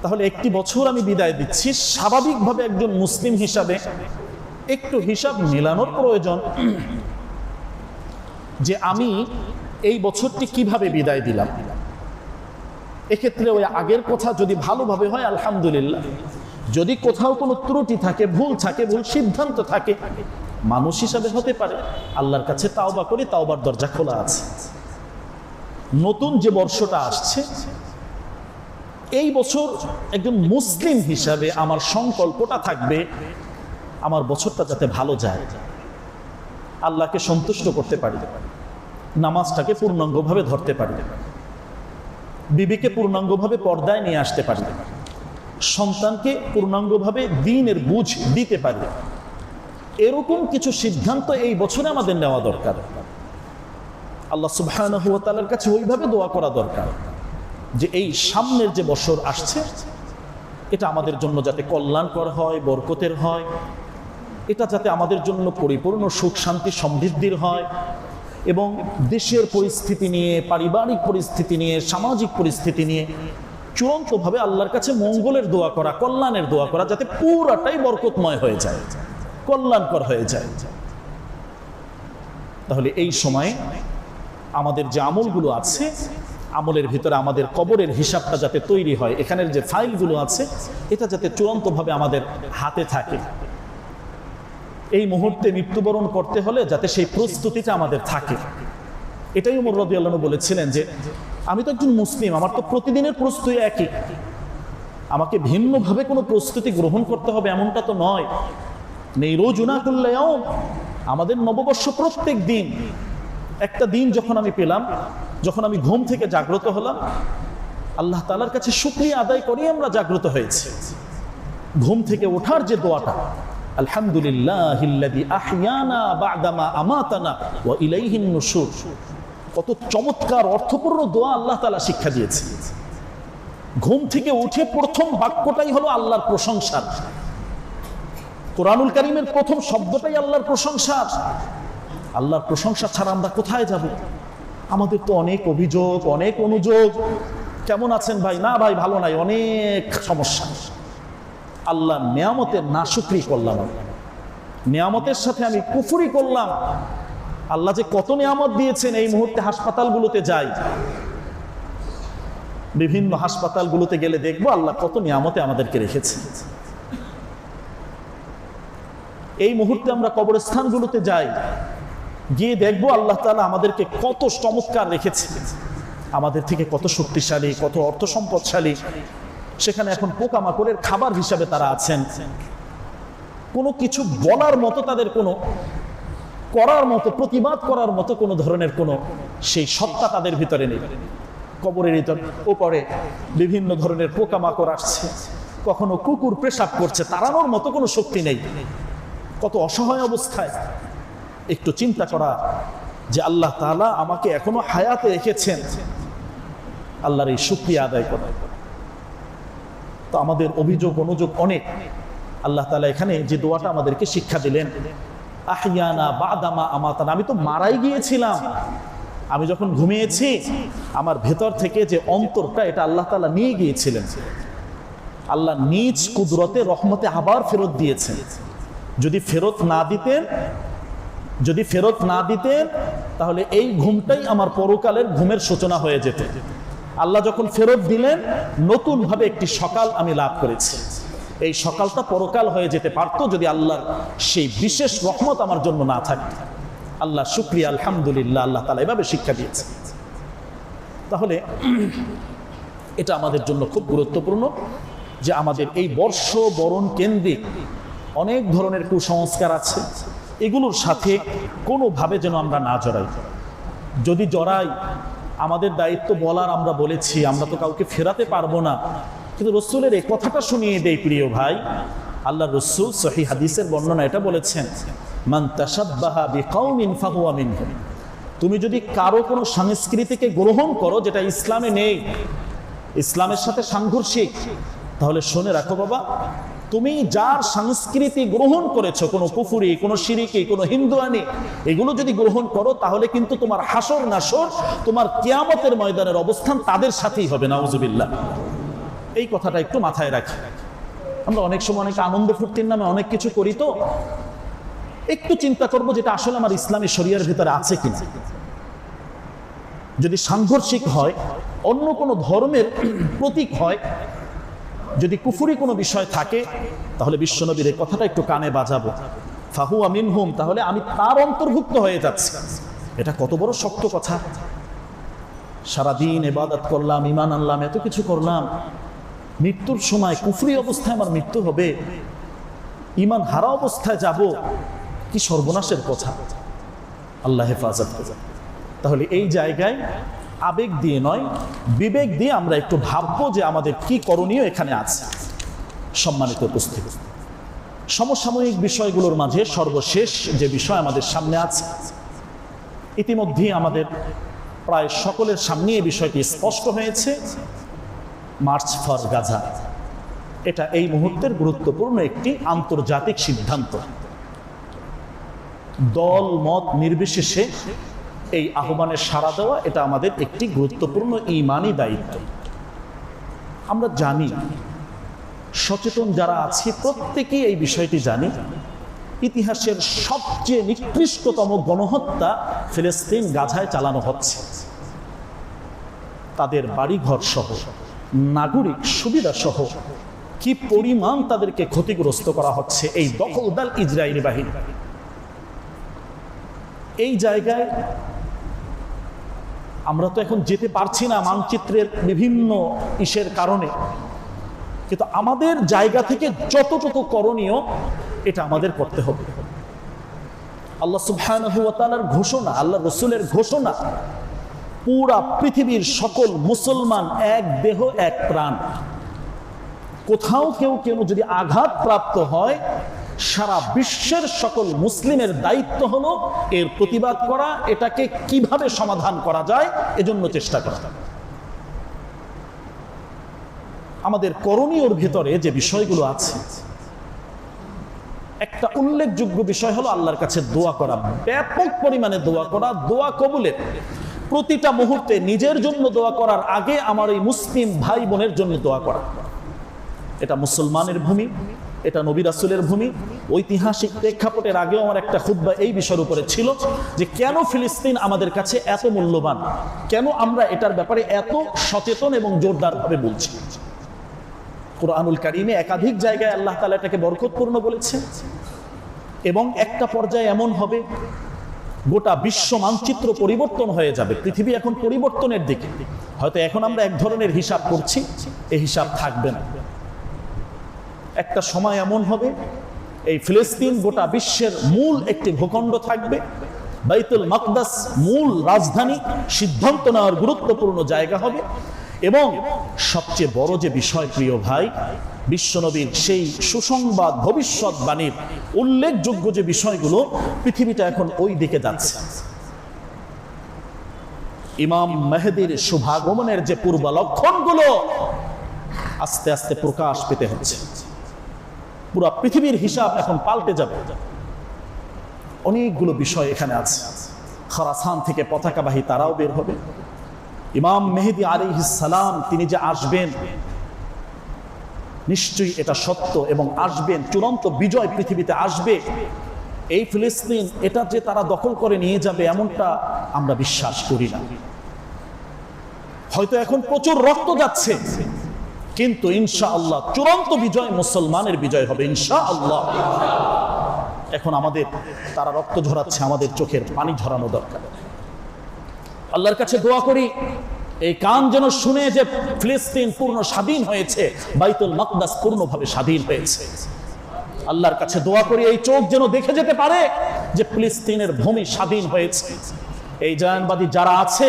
A: তাহলে একটি বছর আমি বিদায় দিচ্ছি, স্বাভাবিকভাবে একজন মুসলিম হিসাবে একটু হিসাব মেলানোর প্রয়োজন যে আমি এই বছরটি কিভাবে বিদায় দিলাম। এক্ষেত্রে ওই আগের কথা যদি ভালোভাবে হয় আলহামদুলিল্লাহ, যদি কোথাও কোনো ত্রুটি থাকে, ভুল থাকে, ভুল সিদ্ধান্ত থাকে, মানুষ হিসাবে হতে পারে, আল্লাহর কাছে তাওবা করি, তাওবার দরজা খোলা আছে। নতুন যে বর্ষটা আসছে, এই বছর একজন মুসলিম হিসাবে আমার সংকল্পটা থাকবে আমার বছরটা যাতে ভালো যায়, আল্লাহকে সন্তুষ্ট করতে পারি, নামাজটাকে পূর্ণাঙ্গভাবে ধরতে পারি, বিবিকে পূর্ণাঙ্গভাবে পর্দায় নিয়ে আসতে পারি, সন্তানকে পূর্ণাঙ্গভাবে দ্বীনের বুঝ দিতে পারি। এরকম কিছু সিদ্ধান্ত এই বছরে আমাদের নেওয়া দরকার। আল্লাহ সুবহানাহু ওয়া তাআলার কাছে ওইভাবে দোয়া করা দরকার যে এই সামনের যে বছর আসছে এটা আমাদের জন্য যাতে কল্যাণকর হয়, বরকতের হয়, এটা যাতে আমাদের জন্য পরিপূর্ণ সুখ শান্তি সমৃদ্ধির হয়, এবং দেশের পরিস্থিতি নিয়ে, পারিবারিক পরিস্থিতি নিয়ে, সামাজিক পরিস্থিতি নিয়ে চূড়ান্তভাবে আল্লাহর কাছে মঙ্গলের দোয়া করা, কল্যাণের দোয়া করা, যাতে পুরাটাই বরকতময় হয়ে যায়, কল্যাণকর হয়ে যায়। তাহলে এই সময়ে আমাদের যে আমলগুলো আছে, আমলের ভিতরে আমাদের কবরের হিসাবটা যাতে তৈরি হয়, এখানের যে ফাইলগুলো আছে এটা যাতে চূড়ান্তভাবে আমাদের হাতে থাকে। এই মুহূর্তে মৃত্যুবরণ করতে হলে যাতে সেই প্রস্তুতিটা আমাদের থাকে। এটাই ওমর রাদিয়াল্লাহু আনহু বলেছিলেন যে আমি তো একজন মুসলিম, আমার তো প্রতিদিনের প্রস্তুতি একই, আমাকে ভিন্নভাবে কোনো প্রস্তুতি গ্রহণ করতে হবে এমনটা তো নয়। নেই রোজুনা করলেও আমাদের নববর্ষ প্রত্যেক দিন একটা দিন যখন আমি পেলাম, যখন আমি ঘুম থেকে জাগ্রত হলাম, আল্লাহ তাআলার কাছে শুকরিয়া আদায় করে আমরা জাগ্রত হয়েছি। ঘুম থেকে ওঠার যে দোয়াটা, আলহামদুলিল্লাহিল্লাযী আহইয়ানা বা'দামা আমাতানা ওয়া ইলাইহিন নুশুর, কত চমৎকার অর্থপূর্ণ দোয়া আল্লাহ তাআলা শিক্ষা দিয়েছে। ঘুম থেকে উঠে প্রথম বাক্যটাই হলো আল্লাহর প্রশংসা। কোরআনুল কারীমের প্রথম শব্দটাই আল্লাহর প্রশংসা। আল্লাহর প্রশংসা ছাড়া আমরা কোথায় যাব? আমাদের তো অনেক অভিযোগ, অনেক অনুযোগ। কেমন আছেন ভাই? না ভাই ভালো নাই, অনেক সমস্যা। আল্লাহর নিয়ামতের নাশুকরি করলাম, নিয়ামতের সাথে আমি কুফরি করলাম। আল্লাহ যে কত নিয়ামত দিয়েছেন। এই মুহূর্তে হাসপাতালগুলোতে যাই, বিভিন্ন হাসপাতালগুলোতে গেলে দেখবো আল্লাহ কত নিয়ামতে আমাদেরকে রেখেছে। এই মুহূর্তে আমরা কবরস্থানগুলোতে যাই, গিয়ে দেখবো আল্লাহ তাআলা আমাদেরকে কত চমৎকার রেখেছে, আমাদের থেকে কত শক্তিশালী, কত অর্থ সম্পদশালী। সেখানে এখন পোকামাকড়ের খাবার হিসাবে তারা আছেন। কোনো কিছু বলার মতো, তাদের কোনো করার মতো, প্রতিবাদ করার মতো কোনো ধরনের কোনো সেই সত্তা তাদের ভিতরে নেই। কবরের উপরে বিভিন্ন ধরনের পোকামাকড় আসছে, কখনো কুকুর পেশাব করছে, তাড়ানোর মতো কোনো শক্তি নেই। কত অসহায় অবস্থায়। একটু চিন্তা করা যে আল্লাহ তাআলা আমাকে এখনো হায়াতে রেখেছেন, আল্লাহর এই শুকরিয়া আদায় করা। তো আমাদের অভিযোগ অনুযোগ অনেক। আল্লাহ তাআলা এখানে যে দোয়াটা আমাদেরকে শিক্ষা দিলেন, আহইয়ানা বা'দামা আমাতানা, আমি তো মারাই গিয়েছিলাম। আমি যখন ঘুমিয়েছি আমার ভেতর থেকে যে অন্তরটা, এটা আল্লাহ তাআলা নিয়ে গিয়েছিলেন। আল্লাহ নিজ কুদরতে রহমতে আবার ফেরত দিয়েছেন। যদি ফেরত না দিতেন তাহলে এই ঘুমটাই আমার পরকালের ঘুমের সূচনা হয়ে যেত। আল্লাহ যখন ফেরত দিলেন, নতুন ভাবে একটি সকাল আমি লাভ করেছি। এই সকালটা পরকাল হয়ে যেতে পারতো যদি আল্লাহর সেই বিশেষ রহমত আমার জন্য না থাকত। আল্লাহ শুকরিয়া, আলহামদুলিল্লাহ, আল্লাহ তাআলা এভাবে শিক্ষা দিয়েছে। তাহলে এটা আমাদের জন্য খুব গুরুত্বপূর্ণ যে আমাদের এই বর্ষ বরণ কেন্দ্রিক অনেক ধরনের কুসংস্কার আছে, এগুলোর সাথে কোনোভাবে যেন আমরা না জড়াই। যদি জড়াই, আমাদের দায়িত্ব বলার, আমরা বলেছি, আমরা তো কাউকে ফেরাতে পারবো না, কিন্তু রসুলের এই কথাটা শুনিয়ে দেই প্রিয় ভাই। আল্লাহ রসুল সহিহ হাদিসের বর্ণনা এটা বলেছেন, মান তাশাব্বাহা বিকাউমিন ফাহুয়া মিনহুম। তুমি যদি কারো কোনো সংস্কৃতিকে গ্রহণ করো যেটা ইসলামে নেই, ইসলামের সাথে সাংঘর্ষিক, তাহলে শুনে রাখো বাবা, তুমি যার সংস্কৃতি গ্রহণ করেছো, কোনো কুফরি, কোনো শিরিকি, কোনো হিন্দুয়ানি, এগুলো যদি গ্রহণ করো, তাহলে কিন্তু তোমার হাসর নাসর, তোমার কিয়ামতের ময়দানের অবস্থান তাদের সাথেই হবে। নাউজুবিল্লাহ। এই কথাটা একটু মাথায় রাখি। আমরা অনেক সময় অনেক আনন্দ ফুর্তির নামে অনেক কিছু করি, তো একটু চিন্তা করবো যেটা আসলে আমার ইসলামী শরিয়ার ভিতরে আছে কিনা। যদি সাংঘর্ষিক হয়, অন্য কোনো ধর্মের প্রতীক হয়, যদি কুফরি কোনো বিষয় থাকে, তাহলে বিশ্বনবীর এই কথাটা একটু কানে বাজাবো, ফাহুয়া মিনহুম, তাহলে আমি তার অন্তর্ভুক্ত হয়ে যাচ্ছি। এটা কত বড় শক্ত কথা। সারাদিন ইবাদত করলাম, ঈমান আনলাম, এত কিছু করলাম, মৃত্যুর সময় কুফরি অবস্থায় আমার মৃত্যু হবে, ঈমান হারা অবস্থায় যাব, কি সর্বনাশের কথা। আল্লাহ হেফাজত করে। তাহলে এই জায়গায় আবেগ দিয়ে নয়, বিবেক দিয়ে আমরা একটু ভাববো যে আমাদের কি করণীয় এখানে আছে। সম্মানিত উপস্থিতি, সমসাময়িক বিষয়গুলোর মাঝে সর্বশেষ যে বিষয় আমাদের সামনে আছে, ইতিমধ্যেই আমাদের প্রায় সকলের সামনে এই বিষয়টি স্পষ্ট হয়েছে, মার্চ ফর গাজা। এটা এই মুহূর্তের গুরুত্বপূর্ণ একটি আন্তর্জাতিক সিদ্ধান্ত। দল মত নির্বিশেষে এই আহ্বানে সাড়া দেওয়া, এটা আমাদের একটি গুরুত্বপূর্ণ ঈমানি দায়িত্ব। আমরা জানি, সচেতন যারা আছি প্রত্যেকেই এই বিষয়টি জানি, ইতিহাসের সবচেয়ে নিকৃষ্টতম গণহত্যা ফিলিস্তিন গাজায় চালানো হচ্ছে। তাদের বাড়িঘর সহ, নাগরিক সুবিধা সহ কি পরিমাণ তাদেরকে ক্ষতিগ্রস্ত করা হচ্ছে এই দখলদার ইসরায়েলি বাহিনী। এই জায়গায় আমরা তো এখন যেতে পারছি না মানচিত্রের বিভিন্ন ইসের কারণে, কিন্তু আমাদের জায়গা থেকে যতটুকু করণীয় এটা আমাদের করতে হবে। আল্লাহ সুবহানাহু ওয়া তাআলার ঘোষণা, আল্লাহ রাসূলের ঘোষণা, পুরা পৃথিবীর সকল মুসলমান এক দেহ এক প্রাণ। কোথাও কেউ যদি আঘাত প্রাপ্ত হয়, সারা বিশ্বের সকল মুসলিমের দায়িত্ব হলো এর প্রতিবাদ করা, এটাকে কিভাবে সমাধান করা যায় এজন্য চেষ্টা করা। আমাদের করণীয়র ভিতরে যে বিষয়গুলো আছে, একটা উল্লেখযোগ্য বিষয় হলো আল্লাহর কাছে দোয়া করা, ব্যাপক পরিমাণে দোয়া করা, দোয়া কবুলের। প্রতিটা মুহূর্তে নিজের জন্য দোয়া করার আগে আমার এই মুসলিম ভাই বোনের জন্য দোয়া করা। এটা মুসলমানের ভূমি, এটা নবী রাসূলের ভূমি। ঐতিহাসিক প্রেক্ষাপটের আগেও আমার একটা খুতবা এই বিষয়ের উপরে ছিল যে কেন ফিলিস্তিন আমাদের কাছে এত মূল্যবান, কেন আমরা এটার ব্যাপারে এত সচেতন এবং জোরদারভাবে বলছি। কুরআনুল কারীমে একাধিক জায়গায় আল্লাহ তাআলা এটাকে বরকতপূর্ণ বলেছেন, এবং একটা পর্যায়ে এমন হবে গোটা বিশ্ব মানচিত্র পরিবর্তন হয়ে যাবে। পৃথিবী এখন পরিবর্তনের দিকে। হয়তো এখন আমরা এক ধরনের হিসাব করছি, এই হিসাব থাকবে না। একটা সময় এমন হবে এই ফিলিস্তিন গোটা বিশ্বের মূল একটি ভূখণ্ড থাকবে, বাইতুল মাকদাস মূল রাজধানী, সিদ্ধান্ত নেওয়ার গুরুত্বপূর্ণ জায়গা হবে। এবং সবচেয়ে বড় যে বিষয় প্রিয় ভাই, বিশ্বনবীর সেই সুসংবাদ ভবিষ্যৎবাণীর উল্লেখযোগ্য যে বিষয়গুলো, পৃথিবীটা এখন ওই দিকে যাচ্ছে। ইমাম মেহেদীর শুভাগমনের যে পূর্বালক্ষণগুলো আস্তে আস্তে প্রকাশ পেতে হচ্ছে। পুরো পৃথিবীর হিসাব এখন পাল্টে যাবে। অনেকগুলো বিষয় এখানে আছে। খোরাসান থেকে পতাকাবাহী তারাও বের হবে। ইমাম মেহেদী আলাইহিস সালাম তিনি যে আসবেন, নিশ্চয়ই এটা সত্য, এবং আসবেন, চূড়ান্ত বিজয় পৃথিবীতে আসবে। এই ফিলিস্তিন এটা যে তারা দখল করে নিয়ে যাবে এমনটা আমরা বিশ্বাস করি না। হয়তো এখন প্রচুর রক্ত যাচ্ছে, কিন্তু ইনশাআল্লাহ চূড়ান্ত বিজয় মুসলমানের বিজয় হবে ইনশাআল্লাহ। এখন আমাদের তারা রক্ত ঝরাচ্ছে, আমাদের চোখের পানি ঝরানো দরকার। আল্লাহর কাছে দোয়া করি এই কান যেন শুনে যে ফিলিস্তিন পূর্ণ স্বাধীন হয়েছে, বাইতুল মাকদাস পূর্ণভাবে স্বাধীন হয়েছে। আল্লাহর কাছে দোয়া করি এই চোখ যেন দেখে যেতে পারে যে ফিলিস্তিনের ভূমি স্বাধীন হয়েছে। এই জায়নবাদী যারা আছে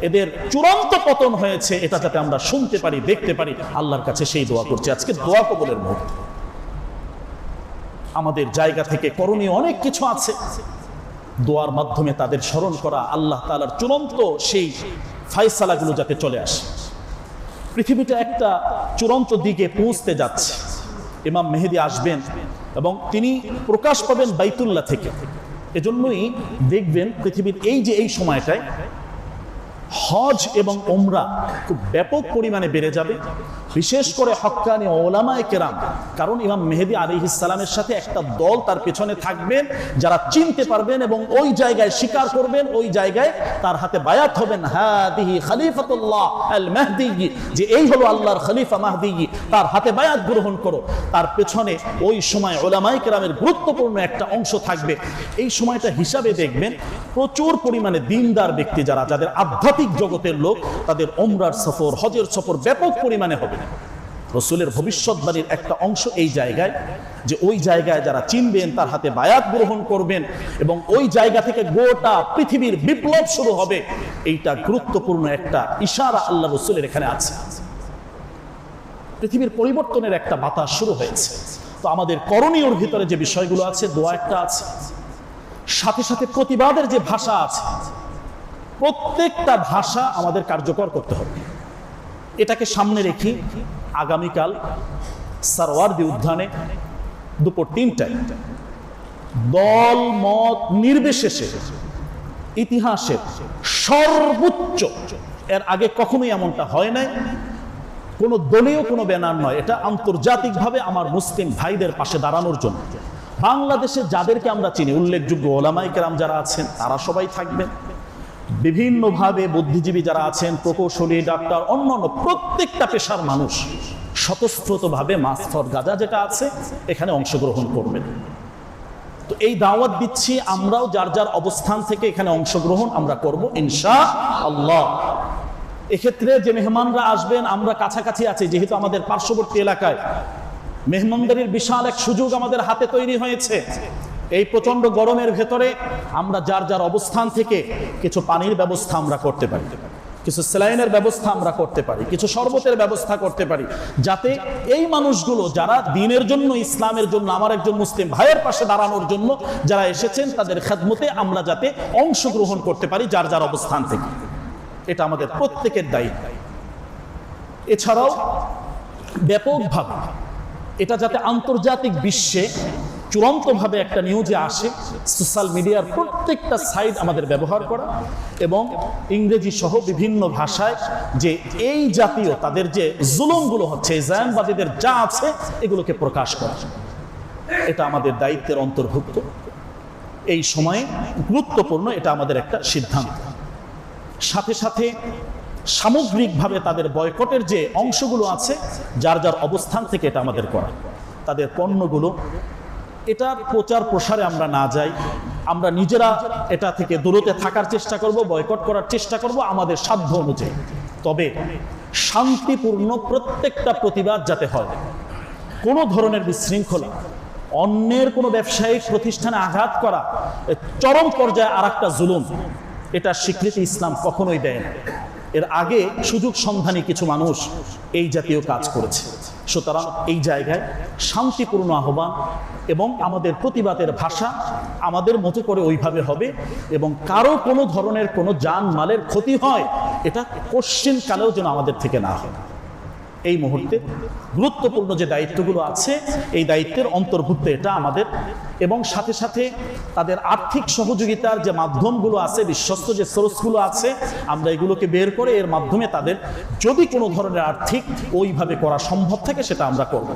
A: এদের চূড়ান্ত পতন হয়েছে, এটা যাতে আমরা শুনতে পারি, দেখতে পারি। আল্লাহর কাছে সেই দোয়া করছি। আজকে দোয়া কবুলের মুহূর্ত। আমাদের জায়গা থেকে করণীয় অনেক কিছু আছে। দোয়ার মাধ্যমে তাদের স্মরণ করা, আল্লাহ তাআলার চূড়ান্ত সেই ফায়সালাগুলো যাতে চলে আসে। পৃথিবীটা একটা চূড়ান্ত দিকে পৌঁছতে যাচ্ছে। ইমাম মেহেদী আসবেন এবং তিনি প্রকাশ পাবেন বাইতুল্লাহ থেকে। এজন্যই দেখবেন পৃথিবীর এই সময়টায় হজ এবং ওমরা খুব ব্যাপক পরিমাণে বেড়ে যাবে, বিশেষ করে হক্কানি ওলামায়ে কেরাম। কারণ ইমাম মেহেদী আলাইহিস সালামের সাথে একটা দল তার পেছনে থাকবেন, যারা চিনতে পারবেন এবং ওই জায়গায় স্বীকার করবেন, ওই জায়গায় তার হাতে বায়াত হবেন, হাদিহি খলিফাতুল্লাহ আল মাহদি, যে এই হলো আল্লাহর খলিফা মাহদি, তার হাতে বায়াত গ্রহণ করো। তার পেছনে ওই সময় ওলামায়ে কেরামের গুরুত্বপূর্ণ একটা অংশ থাকবে। এই সময়টা হিসাবে দেখবেন প্রচুর পরিমাণে দিনদার ব্যক্তি যাদের আধ্যাত্মিক জগতের লোক, তাদের ওমরার সফর, হজের সফর ব্যাপক পরিমাণে হবে। রাসূলের ভবিষ্যৎবাণীর একটা অংশ এই জায়গায়, যে ওই জায়গায় যারা চিনবেন তার হাতে বায়াত গ্রহণ করবেন, এবং ওই জায়গা থেকে গোটা পৃথিবীর বিপ্লব শুরু হবে। এইটা গুরুত্বপূর্ণ একটা ইশারা আল্লাহ রাসূলের এখানে আছে। পৃথিবীর পরিবর্তনের একটা বাতাস শুরু হয়েছে। তো আমাদের করণীয়র ভিতরে যে বিষয়গুলো আছে, দোয়া একটা আছে, সাথে সাথে প্রতিবাদের যে ভাষা আছে, প্রত্যেকটা ভাষা আমাদের কার্যকর করতে হবে। এটাকে সামনে রেখে আগামীকাল সারওয়ার্দী উদ্যানে দুপুর ৩টায় দল মত নির্বিশেষে ইতিহাসের সর্বোচ্চ, এর আগে কখনোই এমনটা হয় নাই, কোনো দলীয় কোনো ব্যানার নয়, এটা আন্তর্জাতিকভাবে আমার মুসলিম ভাইদের পাশে দাঁড়ানোর জন্য। বাংলাদেশে যাদেরকে আমরা চিনি, উল্লেখযোগ্য ওলামায়ে কেরাম যারা আছেন তারা সবাই থাকবেন, বিভিন্নভাবে বুদ্ধিজীবী যারা আছেন, প্রকৌশলী, ডাক্তার, অন্যান্য প্রত্যেকটা পেশার মানুষ স্বতঃস্ফূর্তভাবে মাস ফর গাজা যেটা আছে এখানে অংশগ্রহণ করবেন। তো এই দাওয়াত দিচ্ছি, আমরাও যার যার অবস্থান থেকে এখানে অংশগ্রহণ আমরা করব ইনশাআল্লাহ। এক্ষেত্রে যে মেহমানরা আসবেন, আমরা কাছাকাছি আছি যেহেতু আমাদের পার্শ্ববর্তী এলাকায়, মেহমানদারির বিশাল এক সুযোগ আমাদের হাতে তৈরি হয়েছে। এই প্রচন্ড গরমের ভেতরে আমরা যার যার অবস্থান থেকে কিছু পানির ব্যবস্থা আমরা করতে পারি, কিছু স্যালাইনের ব্যবস্থা আমরা করতে পারি, কিছু শরবতের ব্যবস্থা করতে পারি, যাতে এই মানুষগুলো যারা দ্বীনের জন্য, ইসলামের জন্য, আমার একজন মুসলিম ভাইয়ের পাশে দাঁড়ানোর জন্য যারা এসেছেন, তাদের খেদমতে আমরা যাতে অংশগ্রহণ করতে পারি যার যার অবস্থান থেকে। এটা আমাদের প্রত্যেকের দায়িত্ব। এছাড়াও ব্যাপকভাবে এটা যাতে আন্তর্জাতিক বিশ্বে চূড়ান্তভাবে একটা নিউজে আসে, সোশ্যাল মিডিয়ার প্রত্যেকটা সাইট আমাদের ব্যবহার করা এবং ইংরেজি সহ বিভিন্ন ভাষায় যে এই জাতীয় তাদের যে জুলুমগুলো হচ্ছে, জায়নবাদীদের যা আছে, এগুলোকে প্রকাশ করা, এটা আমাদের দায়িত্বের অন্তর্ভুক্ত। এই সময়ে গুরুত্বপূর্ণ, এটা আমাদের একটা সিদ্ধান্ত। সাথে সাথে সামগ্রিকভাবে তাদের বয়কটের যে অংশগুলো আছে, যার যার অবস্থান থেকে এটা আমাদের করা, তাদের পণ্যগুলো এটার প্রচার প্রসারে আমরা না যাই, আমরা নিজেরা এটা থেকে দূরতে থাকার চেষ্টা করব, বয়কট করার চেষ্টা করব আমাদের সাধ্য অনুযায়ী। তবে শান্তিপূর্ণ প্রত্যেকটা প্রতিবাদ যাতে হয়, কোনো ধরনের বিশৃঙ্খলা, অন্যের কোনো ব্যবসায়িক প্রতিষ্ঠানে আঘাত করা চরম পর্যায়ে আর একটা জুলুম, এটা স্বীকৃতি ইসলাম কখনোই দেয় না। এর আগে সুযোগ সন্ধানী কিছু মানুষ এই জাতীয় কাজ করেছে। সুতরাং এই জায়গায় শান্তিপূর্ণ আহ্বান এবং আমাদের প্রতিবাদের ভাষা আমাদের মতো করে ওইভাবে হবে, এবং কারো কোনো ধরনের কোনো জানমালের ক্ষতি হয় এটা কোশ্চিন কালেও যেন আমাদের থেকে না হয়। এই মুহূর্তে গুরুত্বপূর্ণ যে দায়িত্বগুলো আছে, এই দায়িত্বের অন্তর্ভুক্ত এটা আমাদের। এবং সাথে সাথে তাদের আর্থিক সহযোগিতার যে মাধ্যমগুলো আছে, বিশ্বস্ত যে সোর্সগুলো আছে, আমরা এগুলোকে বের করে এর মাধ্যমে তাদের যদি কোনো ধরনের আর্থিক ওইভাবে করা সম্ভব থাকে সেটা আমরা করব।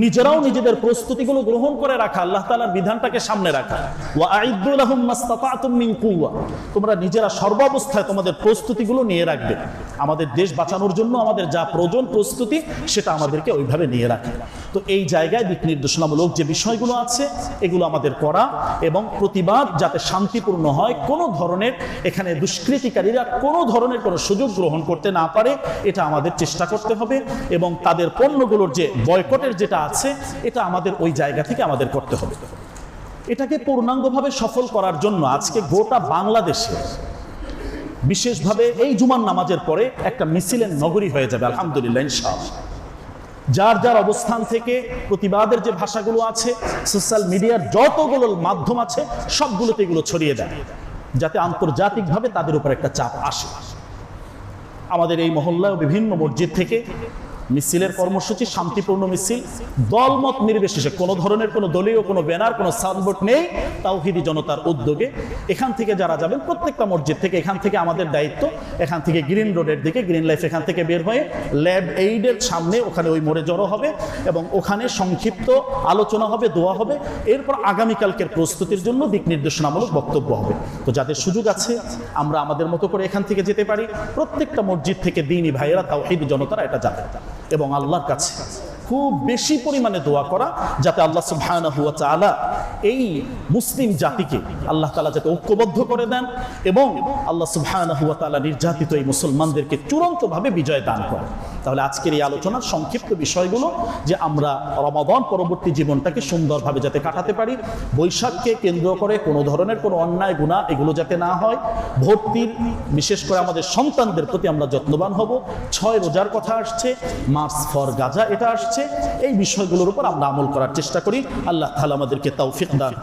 A: নিজেরাও নিজেদের প্রস্তুতিগুলো গ্রহণ করে রাখা, আল্লাহ তাআলার বিধানটাকে সামনে রাখা। ওয়া আইদ্দু লাহুম মাসতাতাতুম মিন কুওয়া, তোমরা নিজেরা সর্বাবস্থায় তোমাদের প্রস্তুতিগুলো নিয়ে রাখবে। আমাদের দেশ বাঁচানোর জন্য আমাদের যা প্রয়োজন প্রস্তুতি, সেটা আমাদেরকে ওইভাবে নিয়ে রাখে। তো এই জায়গায় দিক নির্দেশনামূলক যে বিষয়গুলো আছে এগুলো আমাদের করা, এবং প্রতিবাদ যাতে শান্তিপূর্ণ হয়, কোনো ধরনের এখানে দুষ্কৃতিকারীরা কোনো ধরনের কোনো সুযোগ গ্রহণ করতে না পারে, এটা আমাদের চেষ্টা করতে হবে। এবং তাদের পণ্যগুলোর যে বয়কটের যেটা আছে, এটা আমাদের ওই জায়গা থেকে আমাদের করতে হবে। এটাকে পূর্ণাঙ্গভাবে সফল করার জন্য আজকে গোটা বাংলাদেশে বিশেষভাবে এই জুমার নামাজের পরে একটা মিছিলের নগরী হয়ে যাবে আলহামদুলিল্লাহ, ইনশাআল্লাহ। যার যার অবস্থান থেকে প্রতিবাদের যে ভাষাগুলো আছে, সোশ্যাল মিডিয়ার যতগুলো মাধ্যম আছে, সবগুলোতে এগুলো ছড়িয়ে দেয়, যাতে আন্তর্জাতিকভাবে তাদের উপর একটা চাপ আসে। আমাদের এই মহল্লায় বিভিন্ন মসজিদ থেকে মিছিলের কর্মসূচি শান্তিপূর্ণ মিছিল, দলমত নির্বিশেষে, কোনো ধরনের কোনো দলীয় কোনো ব্যানার, কোনো সাইনবোর্ড নেই, তাওহীদি জনতার উদ্যোগে এখান থেকে যারা যাবেন প্রত্যেকটা মসজিদ থেকে, এখান থেকে আমাদের দায়িত্ব, এখান থেকে গ্রিন রোডের দিকে, গ্রিন লাইফ এখান থেকে বের হয়ে ল্যাব এইডের সামনে ওখানে ওই মোড়ে জড়ো হবে, এবং ওখানে সংক্ষিপ্ত আলোচনা হবে, দোয়া হবে, এরপর আগামীকালকের প্রস্তুতির জন্য দিক নির্দেশনামূলক বক্তব্য হবে। তো যাদের সুযোগ আছে আমরা আমাদের মতো করে এখান থেকে যেতে পারি, প্রত্যেকটা মসজিদ থেকে দ্বীনি ভাইয়েরা, তাওহীদি জনতারা এটা যাবে, এবং আল্লাহর কাছে খুব বেশি পরিমাণে দোয়া করা যাতে আল্লাহ সুবহানাহু ওয়া তাআলা এই মুসলিম জাতিকে আল্লাহ তাআলা যাতে ঐক্যবদ্ধ করে দেন, এবং আল্লাহ সুবহানাহু ওয়া তাআলা নির্যাতিত এই মুসলমানদেরকে চূড়ান্তভাবে বিজয় দান করেন। তাহলে আজকের এই আলোচনার সংক্ষিপ্ত বিষয়গুলো যে আমরা রমাদান পরবর্তী জীবনটাকে সুন্দরভাবে যাতে কাটাতে পারি, বৈশাখকে কেন্দ্র করে কোনো ধরনের কোনো অন্যায় গুনাহ এগুলো যাতে না হয়, ভর্তির বিশেষ করে আমাদের সন্তানদের প্রতি আমরা যত্নবান হব, 6 রোজার কথা আসছে, মার্চ ফর গাজা এটা আসছে, এই বিষয়গুলোর উপর আমরা আমল করার চেষ্টা করি। আল্লাহ তাআলা আমাদেরকে তৌফিক দান